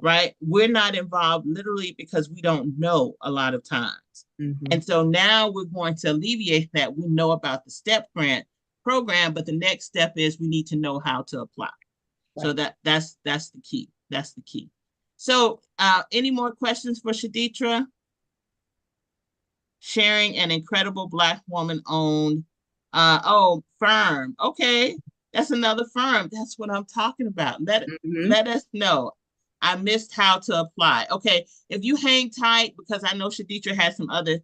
right? We're not involved literally because we don't know a lot of times. And so now we're going to alleviate that. We know about the STEP grant program, but the next step is we need to know how to apply. So that's the key. That's the key. So any more questions for Shaditra? Sharing an incredible Black woman owned, firm. Okay, that's another firm. That's what I'm talking about. Let us know. I missed how to apply. Okay, if you hang tight, because I know Shaditra has some other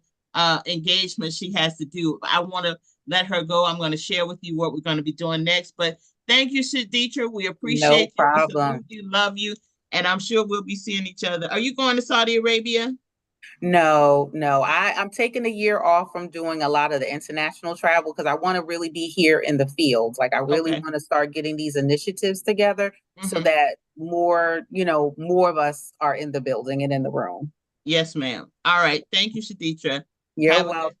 engagements she has to do. I want to let her go. I'm going to share with you what we're going to be doing next. But thank you, Shaditra. We appreciate you. We salute you, love you, and I'm sure we'll be seeing each other. Are you going to Saudi Arabia? No. I'm taking a year off from doing a lot of the international travel because I want to really be here in the field. Like I really want to start getting these initiatives together so that more of us are in the building and in the room. Yes, ma'am. All right. Thank you, Shaditra. You're welcome.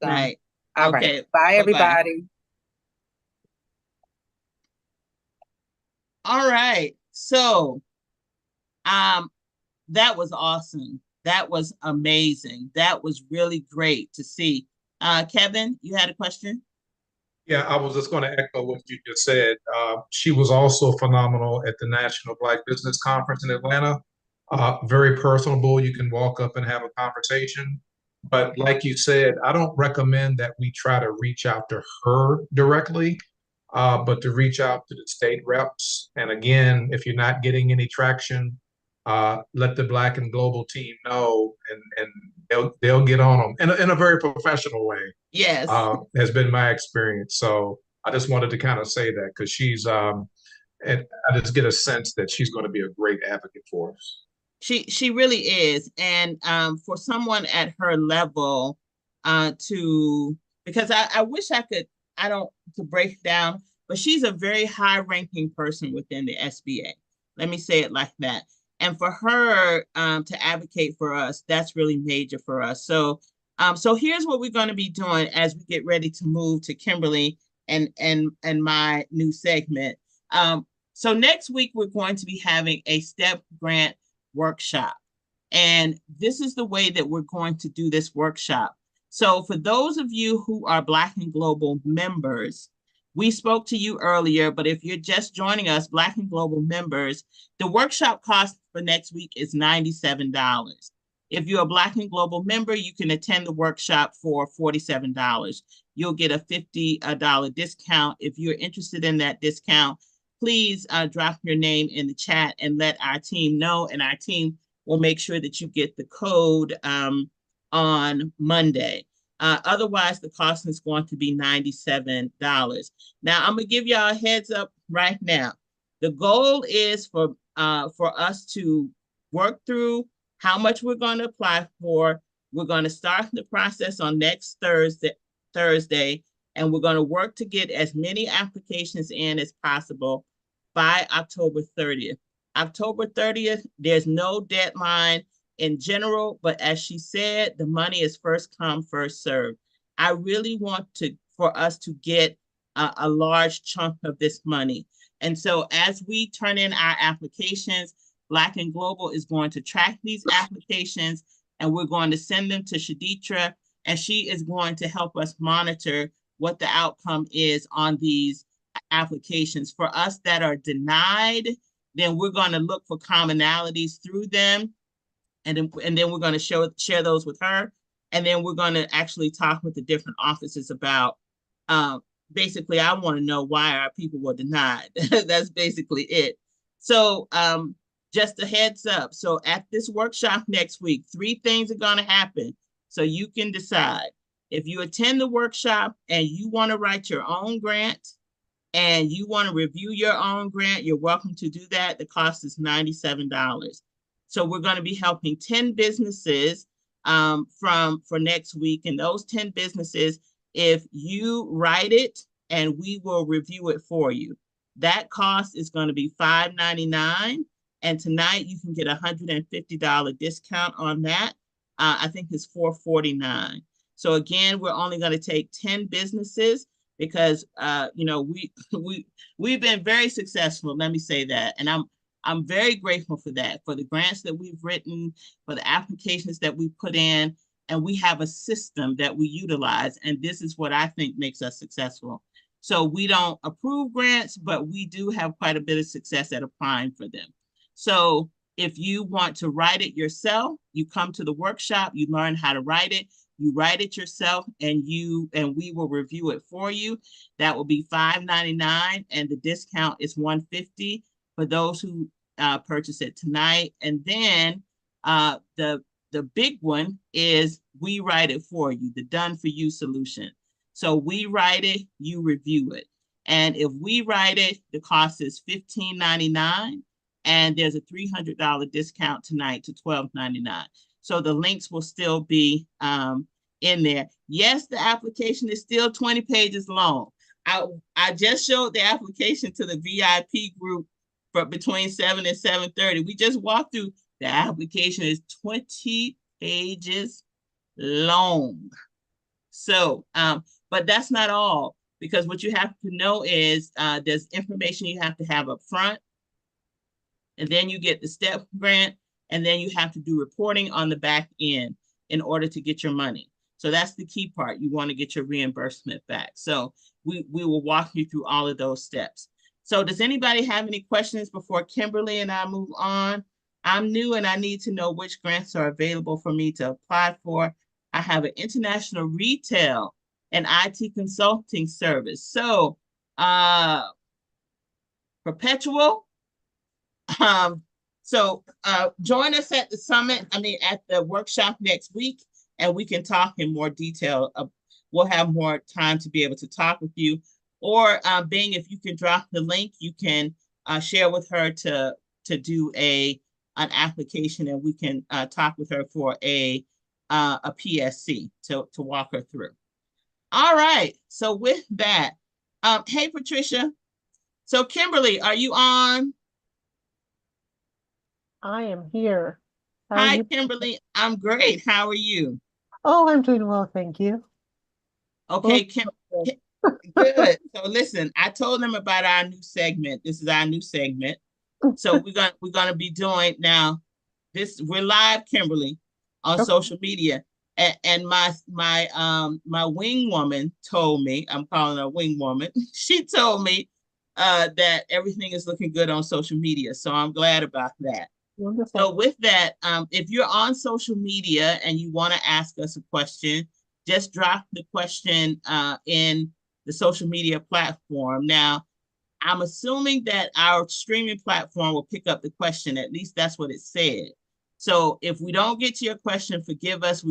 All right. Bye, everybody. All right. So, that was awesome. That was amazing. That was really great to see. Kevin, you had a question? Yeah, I was just going to echo what you just said. She was also phenomenal at the National Black Business Conference in Atlanta. Very personable. You can walk up and have a conversation. But like you said, I don't recommend that we try to reach out to her directly, but to reach out to the state reps. And again, if you're not getting any traction, let the Black and Global team know, and they'll get on them in a very professional way. Yes, has been my experience. So I just wanted to kind of say that because she's, and I just get a sense that she's going to be a great advocate for us. She really is, and for someone at her level, because I wish I could, to break down, but she's a very high-ranking person within the SBA. Let me say it like that. And for her to advocate for us, that's really major for us. So here's what we're going to be doing as we get ready to move to Kimberly and my new segment. So next week, we're going to be having a STEP grant workshop. And this is the way that we're going to do this workshop. So for those of you who are Black and Global members, we spoke to you earlier, but if you're just joining us, Black and Global members, the workshop costs for next week is $97. If you're a Black and Global member, you can attend the workshop for $47. You'll get a $50 discount. If you're interested in that discount, please drop your name in the chat and let our team know, and our team will make sure that you get the code on Monday. Otherwise, the cost is going to be $97. Now, I'm gonna give y'all a heads up right now. The goal is for us to work through how much we're going to apply for. We're going to start the process on next Thursday, and we're going to work to get as many applications in as possible by October 30th. October 30th, there's no deadline in general, but as she said, the money is first come, first served. I really want for us to get a large chunk of this money. And so as we turn in our applications, Black and Global is going to track these applications, and we're going to send them to Shaditra, and she is going to help us monitor what the outcome is on these applications. For us that are denied, then we're going to look for commonalities through them, and then we're going to share those with her, and then we're going to actually talk with the different offices about basically, I want to know why our people were denied. That's basically it. So just a heads up. So at this workshop next week, 3 things are going to happen. So you can decide. If you attend the workshop and you want to write your own grant and you want to review your own grant, you're welcome to do that. The cost is $97. So we're going to be helping 10 businesses for next week. And those 10 businesses, if you write it and we will review it for you, that cost is going to be $5.99. And tonight you can get a $150 discount on that. I think it's $4.49. So again, we're only going to take 10 businesses because we've been very successful. Let me say that, and I'm very grateful for that, for the grants that we've written, for the applications that we put in, and we have a system that we utilize, and this is what I think makes us successful. So we don't approve grants, but we do have quite a bit of success at applying for them. So if you want to write it yourself, you come to the workshop, you learn how to write it, you write it yourself, and we will review it for you. That will be $5.99, and the discount is $150 for those who purchase it tonight. And then the big one is we write it for you, the done for you solution. So we write it, you review it. And if we write it, the cost is $15.99. And there's a $300 discount tonight to $12.99. So the links will still be in there. Yes, the application is still 20 pages long. I just showed the application to the VIP group for between 7 and 7:30. We just walked through. The application is 20 pages long. So, but that's not all, because what you have to know is there's information you have to have up front. And then you get the STEP grant, and then you have to do reporting on the back end in order to get your money. So that's the key part. You want to get your reimbursement back. So we will walk you through all of those steps. So does anybody have any questions before Kimberly and I move on? I'm new and I need to know which grants are available for me to apply for. I have an international retail and IT consulting service. So Perpetual. Join us at the summit, at the workshop next week, and we can talk in more detail. We'll have more time to be able to talk with you. Or Bing, if you can drop the link, you can share with her to do an application, and we can talk with her for a PSC to walk her through. All right, so with that, hey, Patricia. So Kimberly, are you on? I am here. Hi, Kimberly. I'm great. How are you? Oh, I'm doing well, thank you. Okay, good. So listen, I told them about our new segment. This is our new segment. So we're gonna be doing now. We're live, Kimberly, on social media. And my wing woman told me, I'm calling her wing woman. She told me that everything is looking good on social media. So I'm glad about that. So Wonderful. with that, if you're on social media and you want to ask us a question, just drop the question in the social media platform. Now, I'm assuming that our streaming platform will pick up the question. At least that's what it said. So if we don't get to your question, forgive us.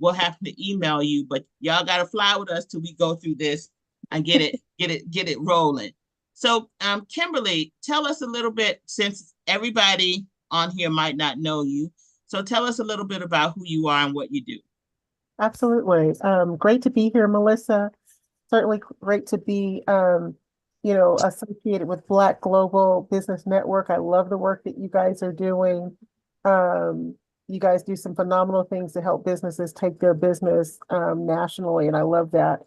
We'll have to email you, but y'all gotta fly with us till we go through this and get it rolling. So Kimberly, tell us a little bit, since everybody on here might not know you. So tell us a little bit about who you are and what you do. Absolutely. Great to be here, Melissa. Certainly great to be, associated with Black Global Business Network. I love the work that you guys are doing. You guys do some phenomenal things to help businesses take their business nationally, and I love that.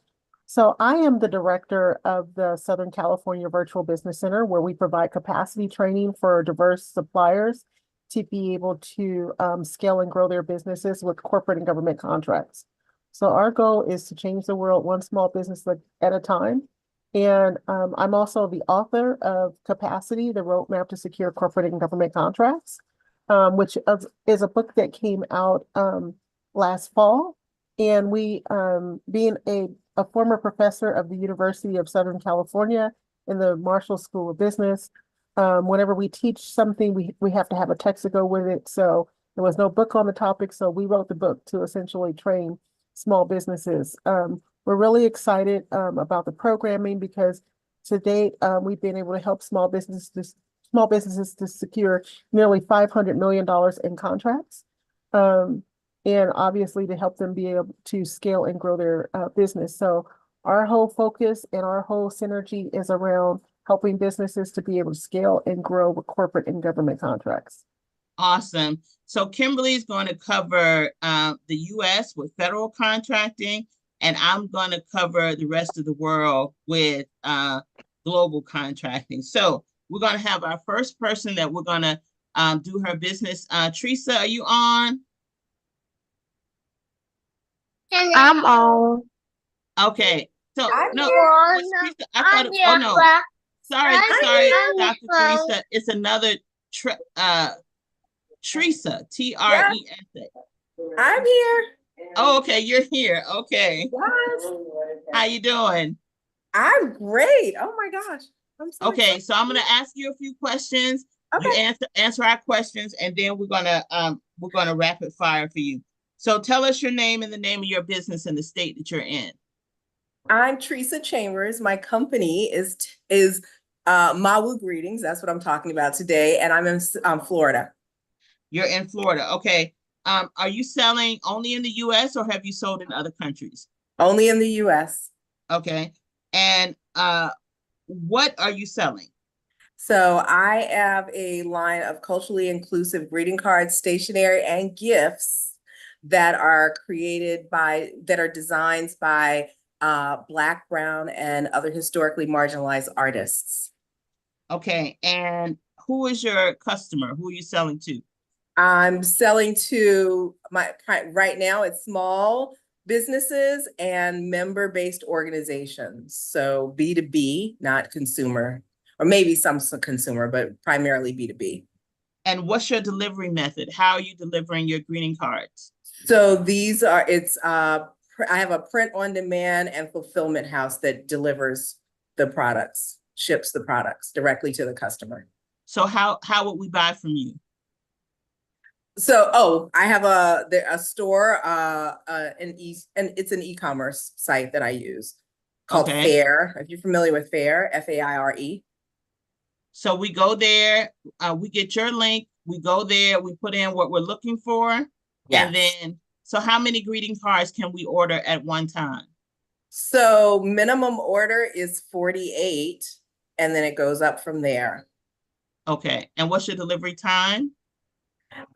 So I am the director of the Southern California Virtual Business Center, where we provide capacity training for diverse suppliers to be able to scale and grow their businesses with corporate and government contracts. So our goal is to change the world one small business at a time. And I'm also the author of Capacity, the Roadmap to Secure Corporate and Government Contracts, which is a book that came out last fall. And we, being a former professor of the University of Southern California in the Marshall School of Business, whenever we teach something, we have to have a text to go with it. So there was no book on the topic, so we wrote the book to essentially train small businesses. We're really excited about the programming because to date, we've been able to help small businesses to secure nearly $500 million in contracts. And obviously to help them be able to scale and grow their business. So our whole focus and our whole synergy is around helping businesses to be able to scale and grow with corporate and government contracts. Awesome. So Kimberly is going to cover the US with federal contracting, and I'm going to cover the rest of the world with global contracting. So we're going to have our first person that we're going to do her business. Teresa, are you on? I'm on. Okay. So I'm no, on. Teresa, I thought it, oh no, sorry, Dr. Teresa. It's another Teresa, Tresa. I'm here. Oh, okay, you're here. Okay. Yes. How you doing? I'm great. Oh my gosh. I'm so Okay, excited. so I'm gonna ask you a few questions. You Okay. answer our questions, and then we're gonna rapid fire for you. So tell us your name and the name of your business and the state that you're in. I'm Teresa Chambers. My company is Mawu Greetings. That's what I'm talking about today. And I'm in Florida. You're in Florida. Okay. Are you selling only in the US or have you sold in other countries? Only in the US. Okay. And what are you selling? So I have a line of culturally inclusive greeting cards, stationery, and gifts that are designed by Black, Brown, and other historically marginalized artists. Okay. And who is your customer? Who are you selling to? I'm selling to right now it's small businesses and member-based organizations. So B2B, not consumer, or maybe some consumer, but primarily B2B. And what's your delivery method? How are you delivering your greeting cards? So I have a print on demand and fulfillment house that delivers the products, ships the products directly to the customer. So how would we buy from you? So, I have a store, and it's an e-commerce site that I use called Faire. If you're familiar with Faire, F-A-I-R-E. So we go there, we get your link, we go there, we put in what we're looking for. Yes. And then, so how many greeting cards can we order at one time? So minimum order is 48, and then it goes up from there. Okay. And what's your delivery time?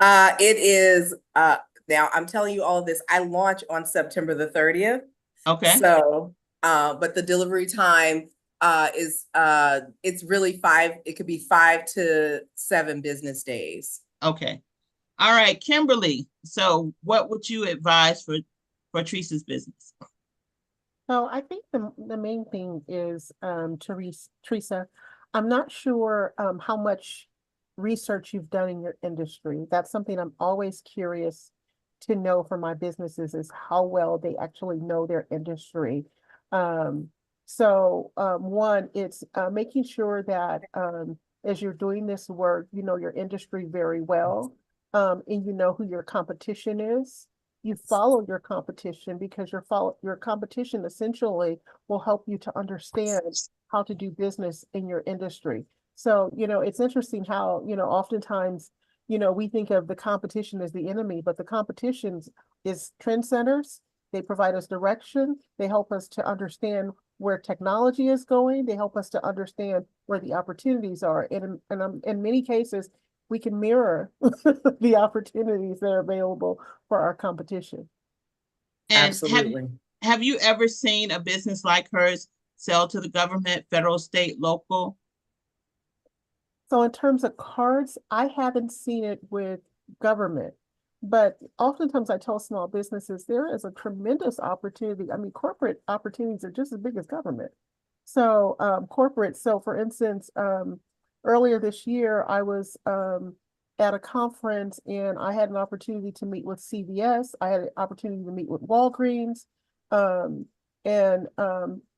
It is, now I'm telling you all of this, I launch on September the 30th. Okay. So, but the delivery time is, it's really it could be 5 to 7 business days. Okay. All right, Kimberly. So what would you advise for Teresa's business? So I think the main thing is, Teresa, I'm not sure how much research you've done in your industry. That's something I'm always curious to know for my businesses is how well they actually know their industry. One, it's making sure that as you're doing this work, you know your industry very well, and you know who your competition is. You follow your competition because your competition essentially will help you to understand how to do business in your industry. So, you know, it's interesting how, you know, oftentimes, you know, we think of the competition as the enemy, but the competition is trend centers. They provide us direction. They help us to understand where technology is going. They help us to understand where the opportunities are. And in many cases, we can mirror the opportunities that are available for our competition. And Absolutely. have you ever seen a business like hers sell to the government, federal, state, local? So in terms of cards, I haven't seen it with government, but oftentimes I tell small businesses there is a tremendous opportunity. I mean, corporate opportunities are just as big as government. So corporate, so for instance, earlier this year, I was at a conference and I had an opportunity to meet with CVS. I had an opportunity to meet with Walgreens. And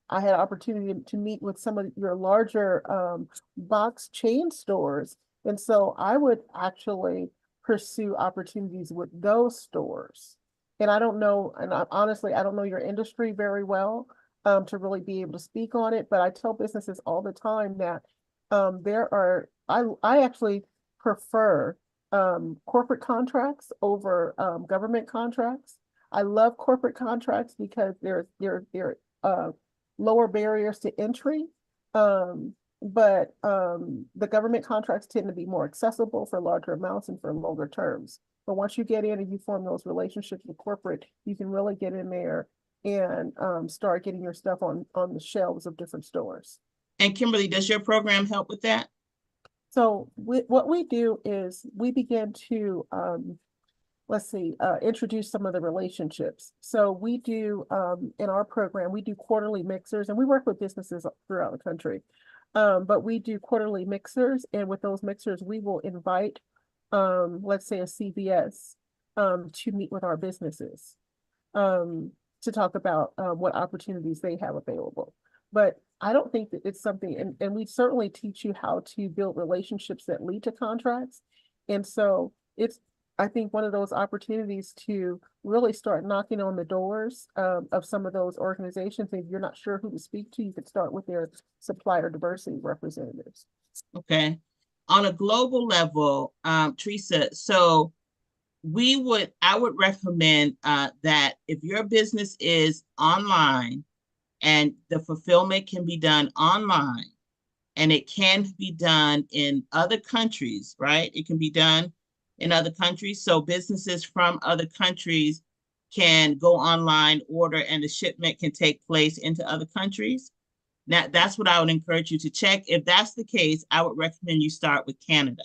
I had an opportunity to meet with some of your larger box chain stores. And so I would actually pursue opportunities with those stores. And I don't know, and honestly, I don't know your industry very well to really be able to speak on it, but I tell businesses all the time that I actually prefer corporate contracts over government contracts. I love corporate contracts because they're lower barriers to entry. But the government contracts tend to be more accessible for larger amounts and for longer terms. But once you get in and you form those relationships with corporate, you can really get in there and start getting your stuff on the shelves of different stores. And Kimberly, does your program help with that? So what we do is we begin to introduce some of the relationships. So we do, in our program, we do quarterly mixers and we work with businesses throughout the country. But we do quarterly mixers, and with those mixers, we will invite, let's say a CVS, to meet with our businesses, to talk about what opportunities they have available. But I don't think that it's something, and we certainly teach you how to build relationships that lead to contracts. And so it's, I think, one of those opportunities to really start knocking on the doors of some of those organizations. If you're not sure who to speak to, you could start with their supplier diversity representatives. Okay. On a global level, Teresa, so I would recommend that if your business is online and the fulfillment can be done online and it can be done in other countries, right? It can be done in other countries. So businesses from other countries can go online, order, and the shipment can take place into other countries. Now, that's what I would encourage you to check. If that's the case, I would recommend you start with Canada.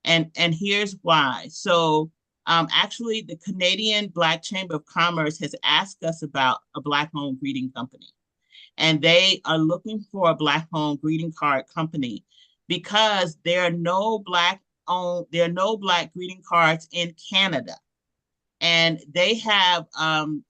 And here's why. So actually, the Canadian Black Chamber of Commerce has asked us about a Black-owned greeting company. And they are looking for a Black-owned greeting card company because there are no Black greeting cards in Canada. And they have an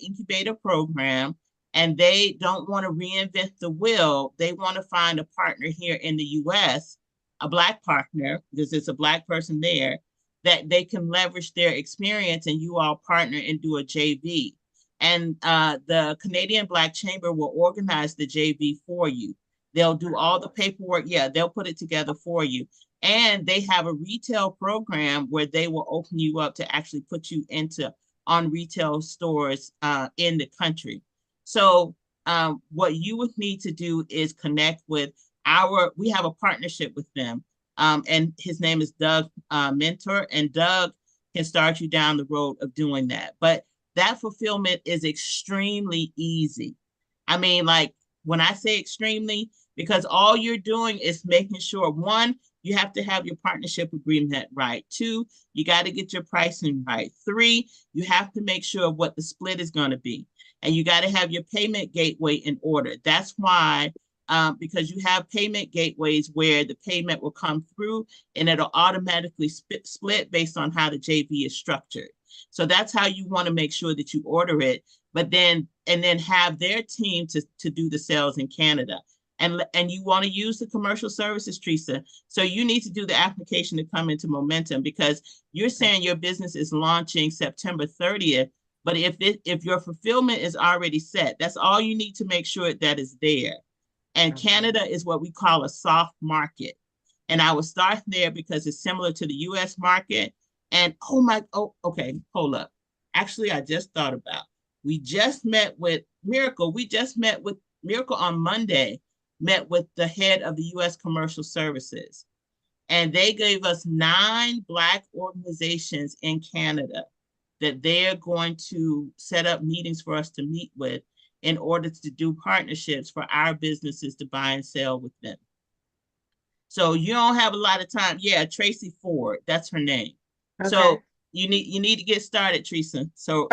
incubator program, and they don't want to reinvent the wheel. They want to find a partner here in the US, a Black partner, because it's a Black person there, that they can leverage their experience and you all partner and do a JV. And the Canadian Black Chamber will organize the JV for you. They'll do all the paperwork. Yeah, they'll put it together for you. And they have a retail program where they will open you up to actually put you on retail stores in the country. So what you would need to do is connect with we have a partnership with them. And his name is Doug Mentor, and Doug can start you down the road of doing that. But that fulfillment is extremely easy. I mean, like when I say extremely, because all you're doing is making sure, one, you have to have your partnership agreement right. Two, you got to get your pricing right. Three, you have to make sure what the split is going to be. And you got to have your payment gateway in order. That's why because you have payment gateways where the payment will come through and it'll automatically split based on how the JV is structured. So that's how you want to make sure that you order it, but then have their team to do the sales in Canada. And you want to use the commercial services, Teresa. So you need to do the application to come into Momentum, because you're saying your business is launching September 30th. But if your fulfillment is already set, that's all you need to make sure that is there. And Canada is what we call a soft market. And I would start there because it's similar to the US market. And okay, hold up. Actually, I just thought about, we just met with Miracle. We just met with Miracle on Monday, met with the head of the US Commercial Services. And they gave us 9 Black organizations in Canada that they're going to set up meetings for us to meet with in order to do partnerships for our businesses to buy and sell with them. So you don't have a lot of time. Yeah, Tracy Ford, that's her name. Okay. So you need to get started, Teresa. So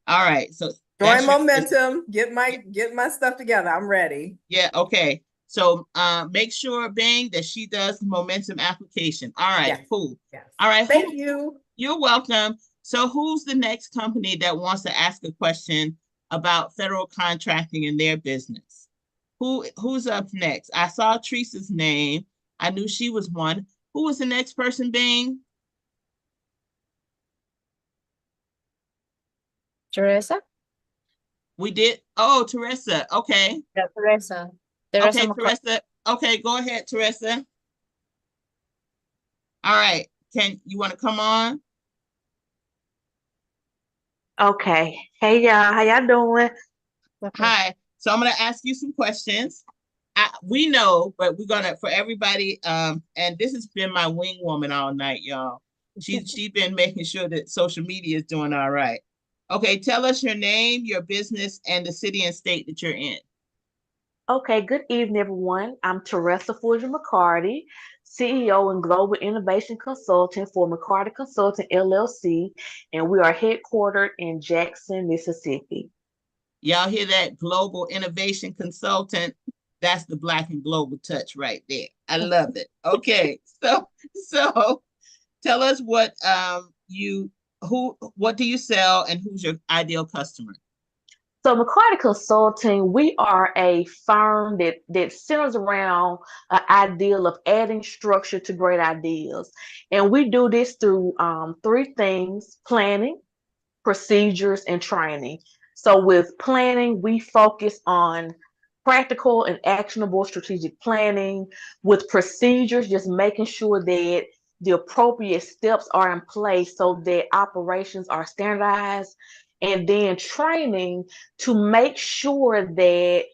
all right. So join Momentum. Get my stuff together. I'm ready. Yeah. Okay. So make sure, Bing, that she does the Momentum application. All right. Yes. Cool. Yes. All right. Thank you. You're welcome. So who's the next company that wants to ask a question about federal contracting in their business? Who's up next? I saw Teresa's name. I knew she was one. Who was the next person, Bing? Teresa? We did. Oh, Teresa. Okay. Yeah, Teresa. Okay, Teresa. Okay, go ahead, Teresa. All right. You want to come on? Okay. Hey, y'all. How y'all doing? Hi. So I'm going to ask you some questions. We know, but we're going to, for everybody, and this has been my wing woman all night, y'all. She's been making sure that social media is doing all right. Okay, tell us your name, your business, and the city and state that you're in. Okay, good evening, everyone. I'm Teresa Fulger McCarty, CEO and Global Innovation Consultant for McCarty Consulting LLC, and we are headquartered in Jackson, Mississippi. Y'all hear that? Global Innovation Consultant. That's the Black and Global touch right there. I love it. Okay, so tell us what what do you sell and who's your ideal customer? So McCarty Consulting, we are a firm that centers around an ideal of adding structure to great ideas. And we do this through 3 things: planning, procedures, and training. So with planning, we focus on practical and actionable strategic planning. With procedures, just making sure that the appropriate steps are in place so that operations are standardized. And then training, to make sure that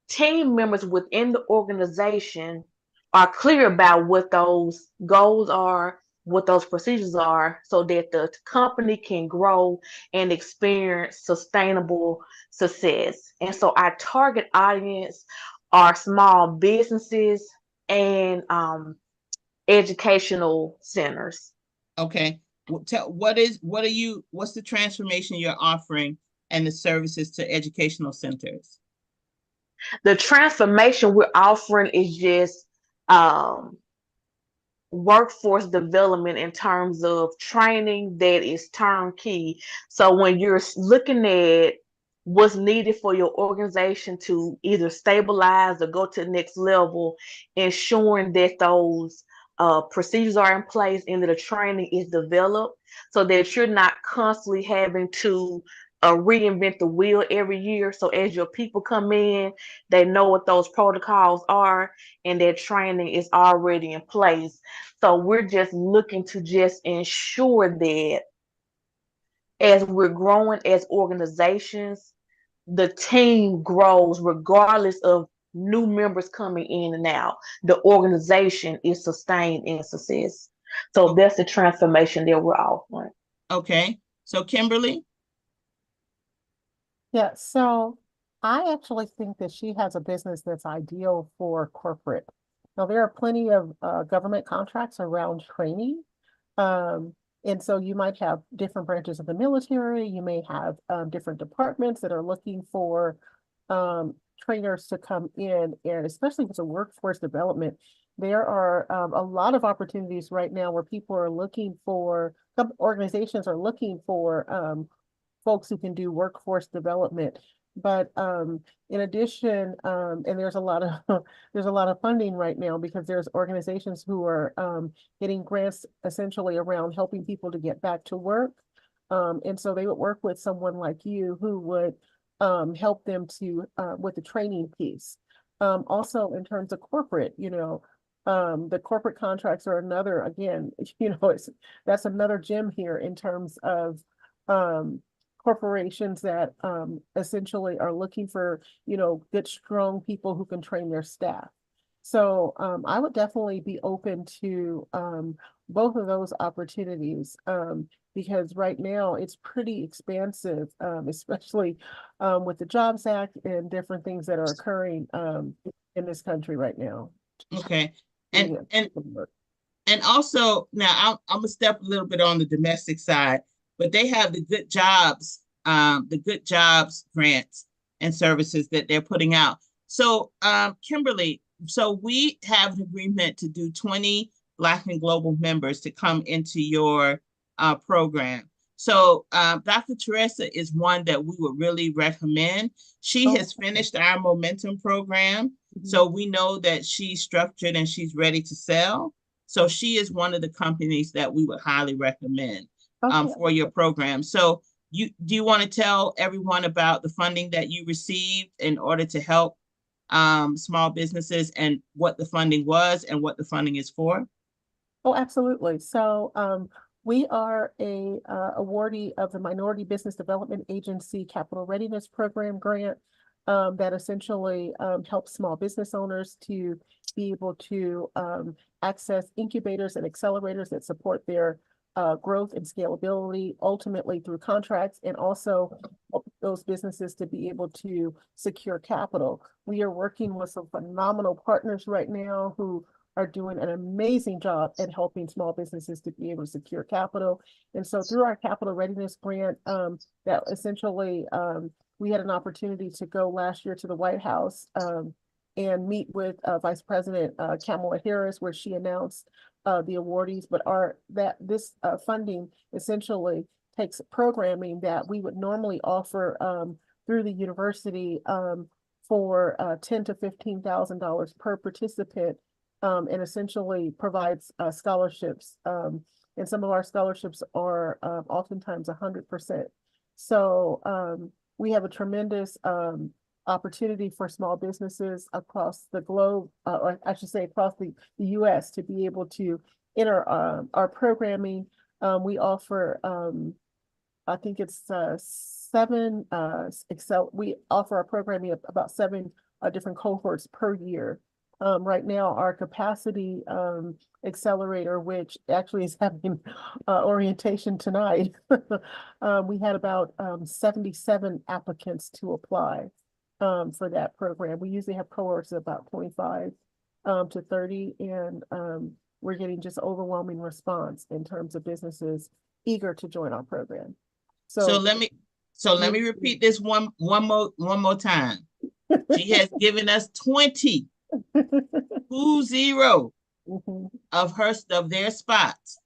team members within the organization are clear about what those goals are, what those procedures are, so that the company can grow and experience sustainable success. And so our target audience are small businesses and educational centers. Okay. What's the transformation you're offering and the services to educational centers? The transformation we're offering is just workforce development in terms of training that is turnkey. So when you're looking at what's needed for your organization to either stabilize or go to the next level, ensuring that those procedures are in place and that the training is developed so that you're not constantly having to reinvent the wheel every year. So as your people come in, they know what those protocols are and their training is already in place. So we're just looking to just ensure that as we're growing as organizations, the team grows regardless of new members coming in and out. The organization is sustained in success. So that's the transformation that we're offering. Okay. So Kimberly? Yeah, so I actually think that she has a business that's ideal for corporate. Now, there are plenty of government contracts around training. And so you might have different branches of the military. You may have different departments that are looking for trainers to come in, and especially with the workforce development, there are a lot of opportunities right now where people are looking for, some organizations are looking for folks who can do workforce development. But in addition, and there's a lot of there's a lot of funding right now because there's organizations who are getting grants essentially around helping people to get back to work. And so they would work with someone like you who would help them to with the training piece. Also in terms of corporate, the corporate contracts are another, again, that's another gem here in terms of corporations that essentially are looking for, good, strong people who can train their staff. So I would definitely be open to both of those opportunities because right now it's pretty expansive, especially with the Jobs Act and different things that are occurring in this country right now. Okay. And also now I'm gonna step a little bit on the domestic side, but they have the good jobs grants and services that they're putting out. So Kimberly, so we have an agreement to do 20 Black and Global members to come into your program. So Dr. Teresa is one that we would really recommend. She has finished our Momentum program. So we know that she's structured and she's ready to sell. So she is one of the companies that we would highly recommend for your program. So do you want to tell everyone about the funding that you received in order to help small businesses and what the funding was and what the funding is for? Oh, absolutely. So we are a awardee of the Minority Business Development Agency Capital Readiness Program grant that essentially helps small business owners to be able to access incubators and accelerators that support their growth and scalability, ultimately through contracts, and also help those businesses to be able to secure capital. We are working with some phenomenal partners right now who are doing an amazing job at helping small businesses to be able to secure capital. And so through our capital readiness grant, that essentially we had an opportunity to go last year to the White House and meet with Vice President Kamala Harris, where she announced the awardees. But this funding essentially takes programming that we would normally offer through the university for $10,000 to $15,000 per participant, and essentially provides scholarships. And some of our scholarships are oftentimes 100%. So we have a tremendous opportunity for small businesses across the globe, or I should say across the US, to be able to enter our programming. We offer, I think it's seven we offer our programming about 7 different cohorts per year. Right now, our capacity accelerator, which actually is having orientation tonight, we had about 77 applicants to apply for that program. We usually have cohorts of about 25 to 30, and we're getting just overwhelming response in terms of businesses eager to join our program. So let me repeat this one more time. She has given us 20 of their spots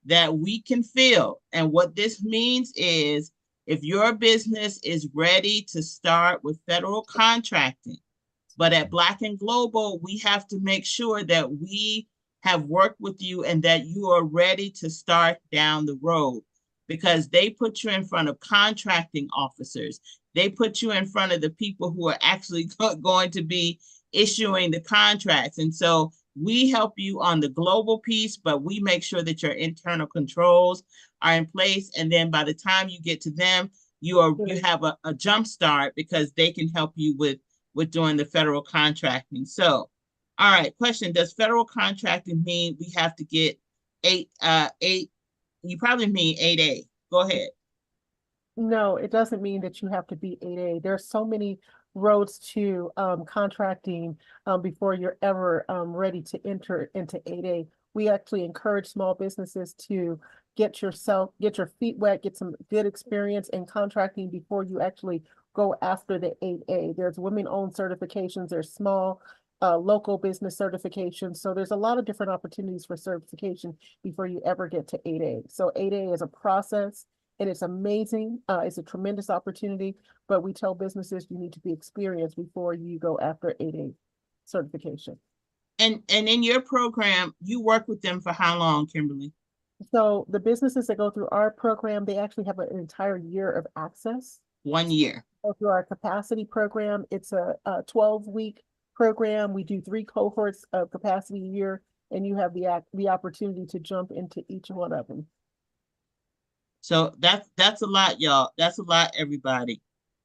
that we can fill. And what this means is if your business is ready to start with federal contracting, but at Black and Global, we have to make sure that we have worked with you and that you are ready to start down the road, because they put you in front of contracting officers. They put you in front of the people who are actually going to be issuing the contracts. And so we help you on the global piece, but we make sure that your internal controls are in place. And then by the time you get to them, you have a jump start because they can help you with doing the federal contracting. So, all right, question, does federal contracting mean we have to get eight, you probably mean 8A. Go ahead. No, it doesn't mean that you have to be 8A. There's so many roads to contracting before you're ever ready to enter into 8A. We actually encourage small businesses to get your feet wet, get some good experience in contracting before you actually go after the 8A. There's women-owned certifications, there's small local business certifications. So there's a lot of different opportunities for certification before you ever get to 8A. So 8A is a process and it's amazing. It's a tremendous opportunity, but we tell businesses you need to be experienced before you go after 8A certification. And in your program, you work with them for how long, Kimberly? So the businesses that go through our program, they actually have an entire year of access. 1 year. Go through our capacity program. It's a 12-week program. We do 3 cohorts of capacity a year, and you have the opportunity to jump into each one of them. So that's a lot, y'all. That's a lot, everybody.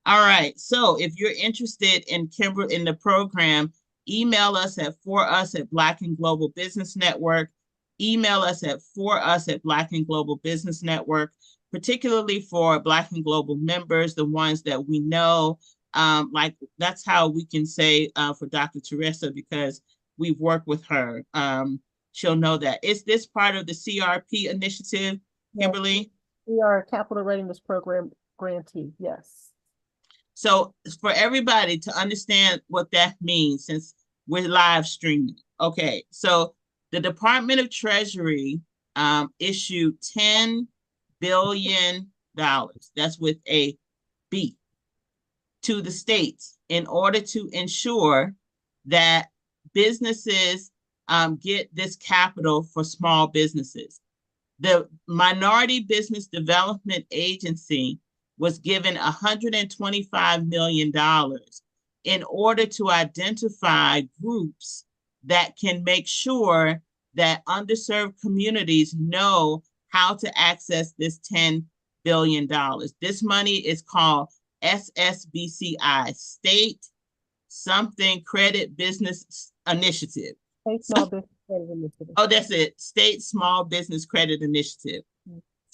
All right. So if you're interested in in the program, email us at forus@Black and Global Business Network. Email us at forus@Black and Global Business Network, particularly for Black and Global members, the ones that we know. Like that's how we can say for Dr. Teresa, because we've worked with her. She'll know that. Is this part of the CRP initiative, Kimberly? Yes, we are a capital readiness program grantee, yes. So for everybody to understand what that means, since we're live streaming. Okay, so the Department of Treasury issued $10 billion, that's with a B, to the states in order to ensure that businesses get this capital for small businesses. The Minority Business Development Agency was given $125 million in order to identify groups that can make sure that underserved communities know how to access this $10 billion. This money is called SSBCI, State Something Credit Business Initiative. State Small Business Credit Initiative. Oh, that's it. State Small Business Credit Initiative.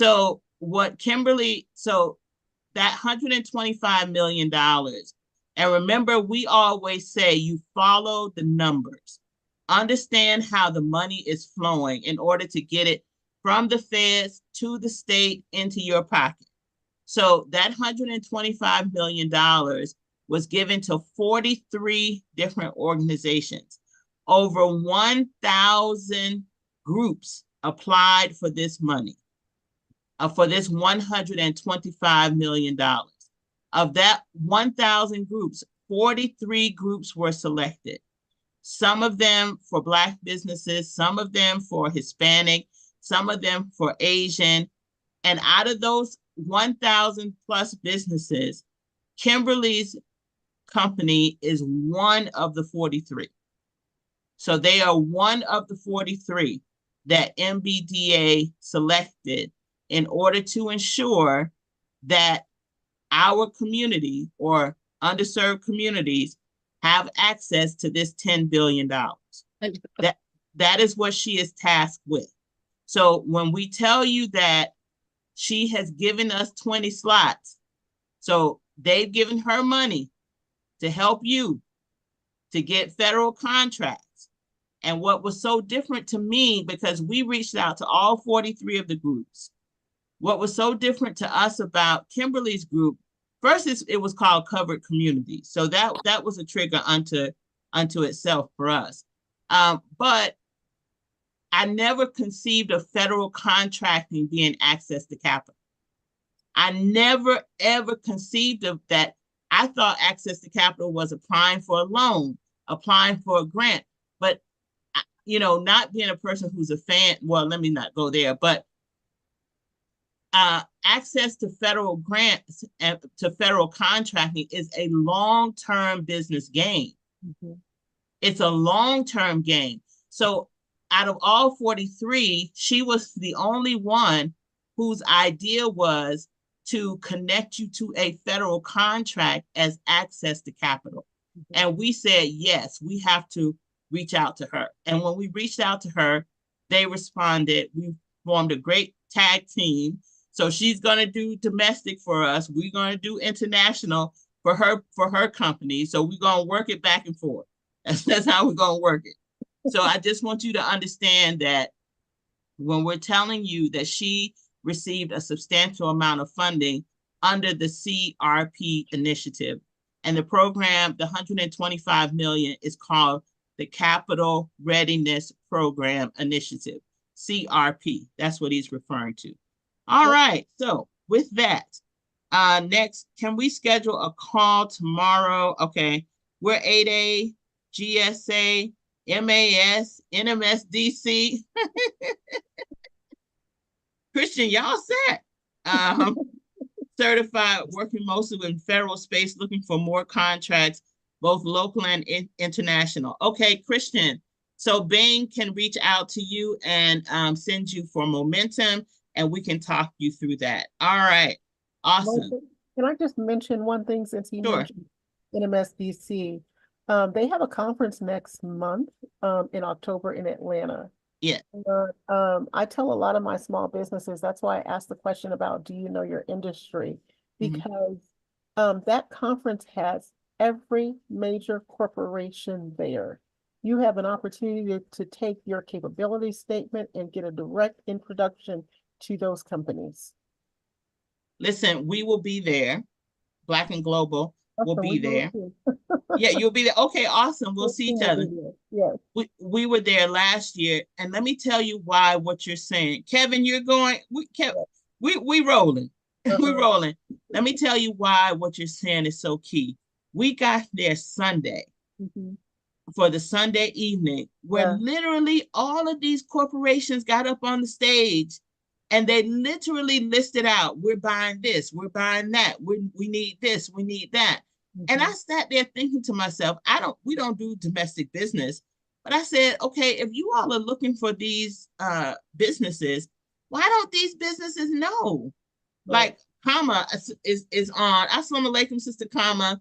So what Kimberly, so that $125 million, and remember, we always say you follow the numbers. Understand how the money is flowing in order to get it from the feds to the state into your pocket. So that $125 million was given to 43 different organizations. Over 1,000 groups applied for this money, for this $125 million. Of that 1,000 groups, 43 groups were selected. Some of them for Black businesses, some of them for Hispanic, some of them for Asian. And out of those 1,000 plus businesses, Kimberly's company is one of the 43. So they are one of the 43 that MBDA selected in order to ensure that our community or underserved communities have access to this $10 billion. That is what she is tasked with. So when we tell you that she has given us 20 slots, so they've given her money to help you to get federal contracts. And what was so different to me, because we reached out to all 43 of the groups, what was so different to us about Kimberly's group, first it was called Covered Communities. So that was a trigger unto itself for us. But I never conceived of federal contracting being access to capital. I never, ever conceived of that. I thought access to capital was applying for a loan, applying for a grant. But, you know, not being a person who's a fan, well, let me not go there, but access to federal grants and to federal contracting is a long-term business game. Mm-hmm. It's a long-term game. So out of all 43, she was the only one whose idea was to connect you to a federal contract as access to capital. Mm-hmm. And we said, yes, we have to reach out to her. And when we reached out to her, they responded. We formed a great tag team. So she's going to do domestic for us. We're going to do international for her company. So we're going to work it back and forth. That's how we're going to work it. So I just want you to understand that when we're telling you that she received a substantial amount of funding, under the CRP initiative. And the program, the 125 million, is called the Capital Readiness Program Initiative, CRP. That's what he's referring to. All right, so with that, next, can we schedule a call tomorrow? Okay, we're 8A, GSA, MAS, NMSDC. Christian, y'all set. Certified, working mostly in federal space, looking for more contracts, both local and international. Okay, Christian. So Bing can reach out to you and send you for momentum, and we can talk you through that. All right. Awesome. Can I just mention one thing since he Sure. mentioned NMSDC? They have a conference next month in October in Atlanta. Yeah. I tell a lot of my small businesses, that's why I asked the question about, do you know your industry? Because that conference has every major corporation there. You have an opportunity to take your capability statement and get a direct introduction to those companies. Listen, we will be there. Black and Global will be there. Too. Yeah, you'll be there. Okay, awesome. We'll see each other. Yes. We were there last year, and let me tell you why what you're saying. Kevin, you're going, we rolling. We rolling. Let me tell you why what you're saying is so key. We got there Sunday for the Sunday evening, where literally all of these corporations got up on the stage and they literally listed out, we're buying this, we're buying that, we need this, we need that. And I sat there thinking to myself, we don't do domestic business, but I said, okay, if you all are looking for these businesses, why don't these businesses know? Like Kama is on. Assalamu alaikum, Sister Kama.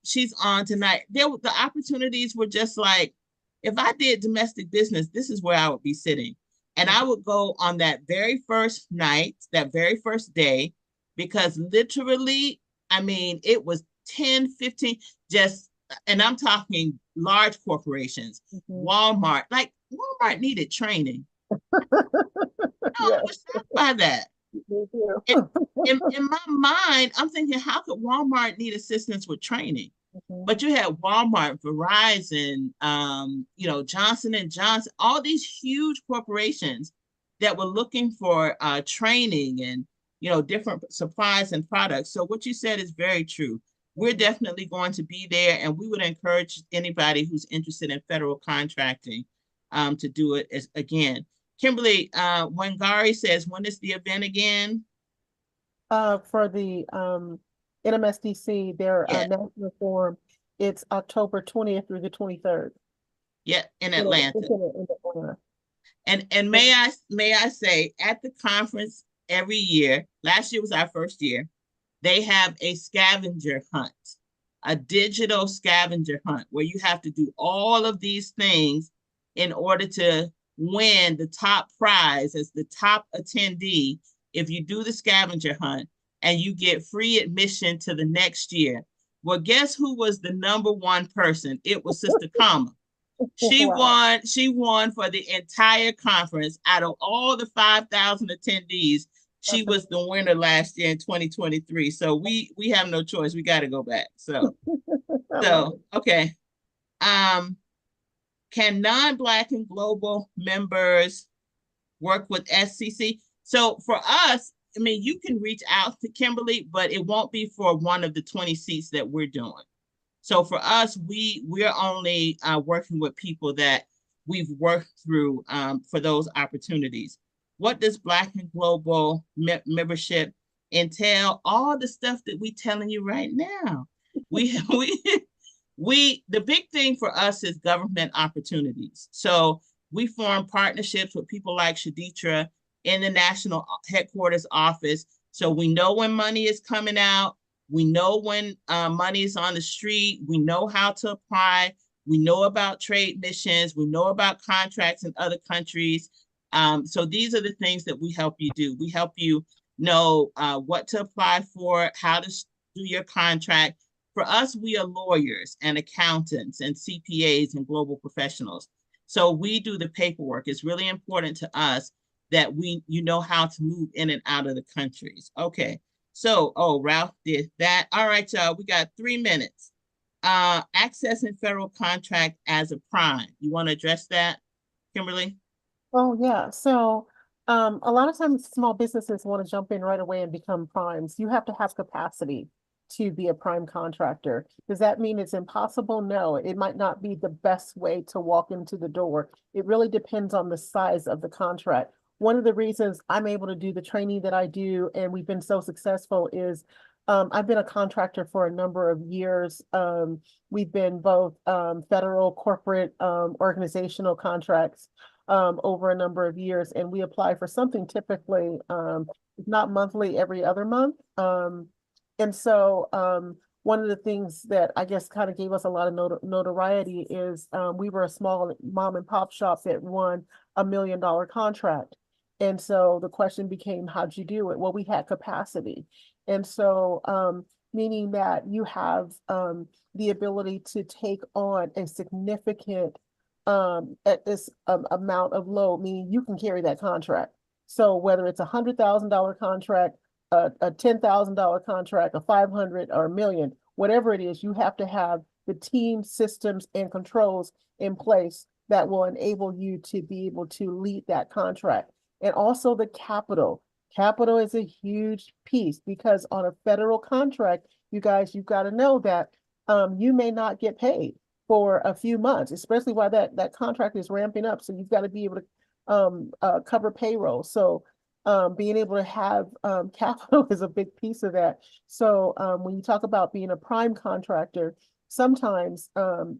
She's on tonight. The opportunities were just like, if I did domestic business, this is where I would be sitting. And I would go on that very first night, that very first day, because literally, I mean, it was 10, 15, just, and I'm talking large corporations, Walmart, like Walmart needed training. I was shocked by that. In my mind, I'm thinking, how could Walmart need assistance with training? But you had Walmart, Verizon, Johnson & Johnson, all these huge corporations that were looking for training and, different supplies and products. So what you said is very true. We're definitely going to be there, and we would encourage anybody who's interested in federal contracting to do it again. Kimberly, Wangari says, when is the event again? For the NMSDC, their national forum, it's October 20th through the 23rd. Yeah, in Atlanta. In Atlanta. And may I say, at the conference every year, last year was our first year, they have a scavenger hunt, a digital scavenger hunt, where you have to do all of these things in order to win the top prize as the top attendee. If you do the scavenger hunt, and you get free admission to the next year. Well, guess who was the number one person? It was Sister Kama. She won for the entire conference. Out of all the 5,000 attendees, she was the winner last year in 2023. So we have no choice. We got to go back. So okay. Can non-Black and Global members work with SCC? So for us, I mean, you can reach out to Kimberly, but it won't be for one of the 20 seats that we're doing. So for us, we're only working with people that we've worked through for those opportunities. What does Black and Global membership entail? All the stuff that we're telling you right now. The big thing for us is government opportunities. So we form partnerships with people like Shaditra in the national headquarters office. So we know when money is coming out. We know when money is on the street. We know how to apply. We know about trade missions. We know about contracts in other countries. So these are the things that we help you do. We help you know what to apply for, how to do your contract. For us, we are lawyers and accountants and CPAs and global professionals. So we do the paperwork. It's really important to us that you know how to move in and out of the countries. Okay, So, oh, Ralph did that. All right, y'all, we got 3 minutes. Accessing federal contract as a prime. You want to address that, Kimberly? Oh, yeah. So, a lot of times small businesses want to jump in right away and become primes. You have to have capacity to be a prime contractor. Does that mean it's impossible? No, it might not be the best way to walk into the door. It really depends on the size of the contract. One of the reasons I'm able to do the training that I do, and we've been so successful, is I've been a contractor for a number of years. We've been both federal, corporate, organizational contracts over a number of years, and we apply for something typically, not monthly, every other month. And so one of the things that I guess kind of gave us a lot of notoriety is we were a small mom and pop shop that won $1 million contract. And so the question became, how'd you do it? Well, we had capacity. And so meaning that you have the ability to take on a significant at this amount of load, meaning you can carry that contract. So whether it's $100,000 contract, a $10,000 contract, a 500 or a million, whatever it is, you have to have the team, systems, and controls in place that will enable you to be able to lead that contract. And also the capital. Capital is a huge piece because on a federal contract, you guys, you've got to know that you may not get paid for a few months, especially while that contract is ramping up. So you've got to be able to cover payroll. So being able to have capital is a big piece of that. So when you talk about being a prime contractor, sometimes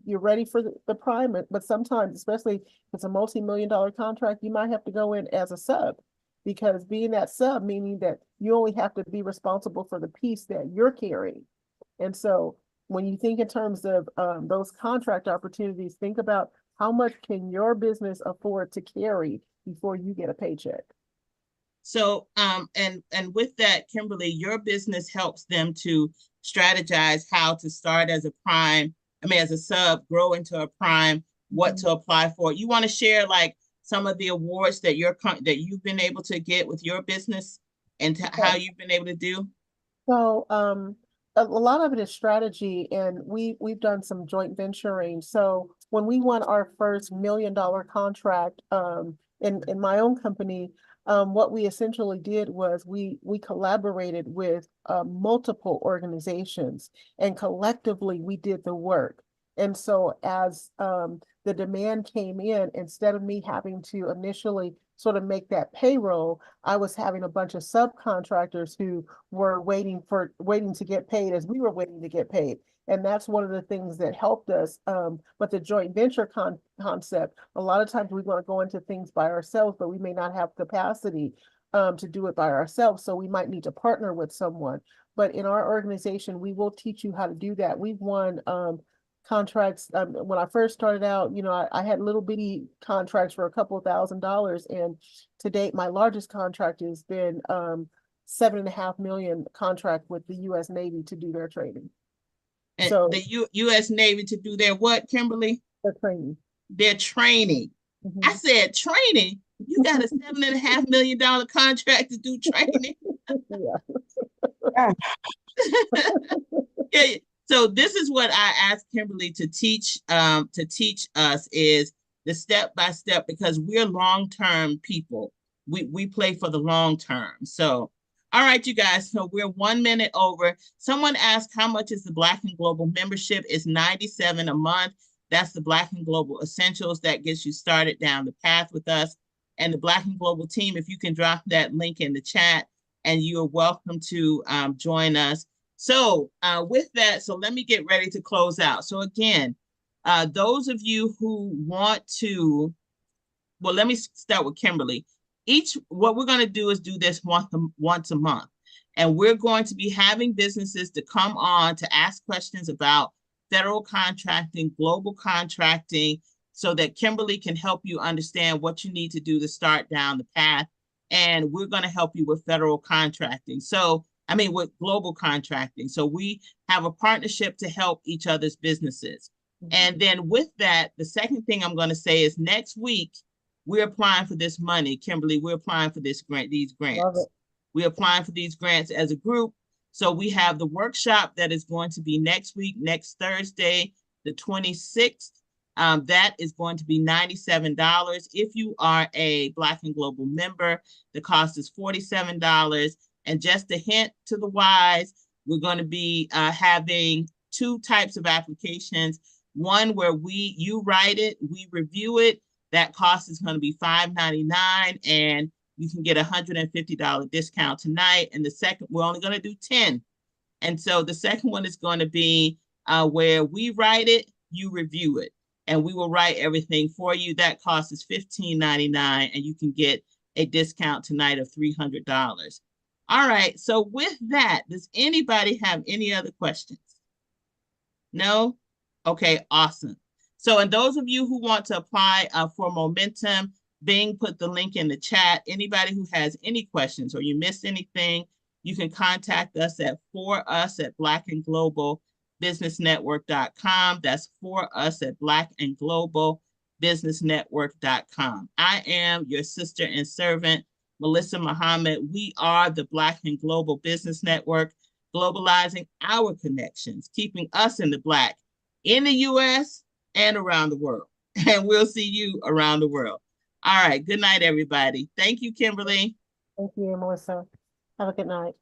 you're ready for the prime, but sometimes, especially if it's a multi-million-dollar contract, you might have to go in as a sub, because being that sub, meaning that you only have to be responsible for the piece that you're carrying. And so when you think in terms of those contract opportunities, think about how much can your business afford to carry before you get a paycheck. So, and with that, Kimberly, your business helps them to strategize how to start as a prime, as a sub, grow into a prime, what to apply for. You want to share like some of the awards that you've been able to get with your business and how you've been able to do? So, a lot of it is strategy, and we've done some joint venturing. So when we won our first $1 million contract in my own company, what we essentially did was we collaborated with multiple organizations, and collectively we did the work. And so as the demand came in, instead of me having to initially sort of make that payroll, I was having a bunch of subcontractors who were waiting to get paid as we were waiting to get paid. And that's one of the things that helped us. But the joint venture concept, a lot of times we want to go into things by ourselves, but we may not have capacity to do it by ourselves. So we might need to partner with someone. But in our organization, we will teach you how to do that. We've won contracts. When I first started out, I had little bitty contracts for a couple $1,000s, and to date, my largest contract has been $7.5 million contract with the U.S. Navy to do their training. And so the U.S. Navy to do their what, Kimberly? Their training. Their training. I said training. You got a $7.5 million contract to do training. Yeah. So this is what I asked Kimberly to teach us is the step-by-step, because we're long-term people. We play for the long term. So, all right, you guys, so we're 1 minute over. Someone asked how much is the Black and Global membership? It's $97 a month. That's the Black and Global Essentials that gets you started down the path with us. And the Black and Global team, if you can drop that link in the chat, and you're welcome to join us. So with that, so let me get ready to close out. So again, those of you who want to, well, let me start with Kimberly. What we're going to do is do this once a month. And we're going to be having businesses to come on to ask questions about federal contracting, global contracting, so that Kimberly can help you understand what you need to do to start down the path. And we're going to help you with federal contracting. With global contracting. So we have a partnership to help each other's businesses. And then with that, the second thing I'm going to say is next week, we're applying for this money. Kimberly, we're applying for these grants. We're applying for these grants as a group. So we have the workshop that is going to be next week, next Thursday, the 26th. That is going to be $97. If you are a Black and Global member, the cost is $47. And just a hint to the wise, we're going to be having two types of applications. One where you write it, we review it. That cost is going to be $5.99, and you can get a $150 discount tonight. And the second, we're only going to do 10. And so the second one is going to be where we write it, you review it, and we will write everything for you. That cost is $15.99, and you can get a discount tonight of $300. All right, so with that, does anybody have any other questions? No? Okay, awesome. So, and those of you who want to apply for Momentum, Bing put the link in the chat. Anybody who has any questions or you missed anything, you can contact us at blackandglobalbusinessnetwork.com. That's for us at blackandglobalbusinessnetwork.com. I am your sister and servant, Melissa Muhammad. We are the Black and Global Business Network, globalizing our connections, keeping us in the Black in the U.S. and around the world. And we'll see you around the world. All right. Good night, everybody. Thank you, Kimberly. Thank you, Melissa. Have a good night.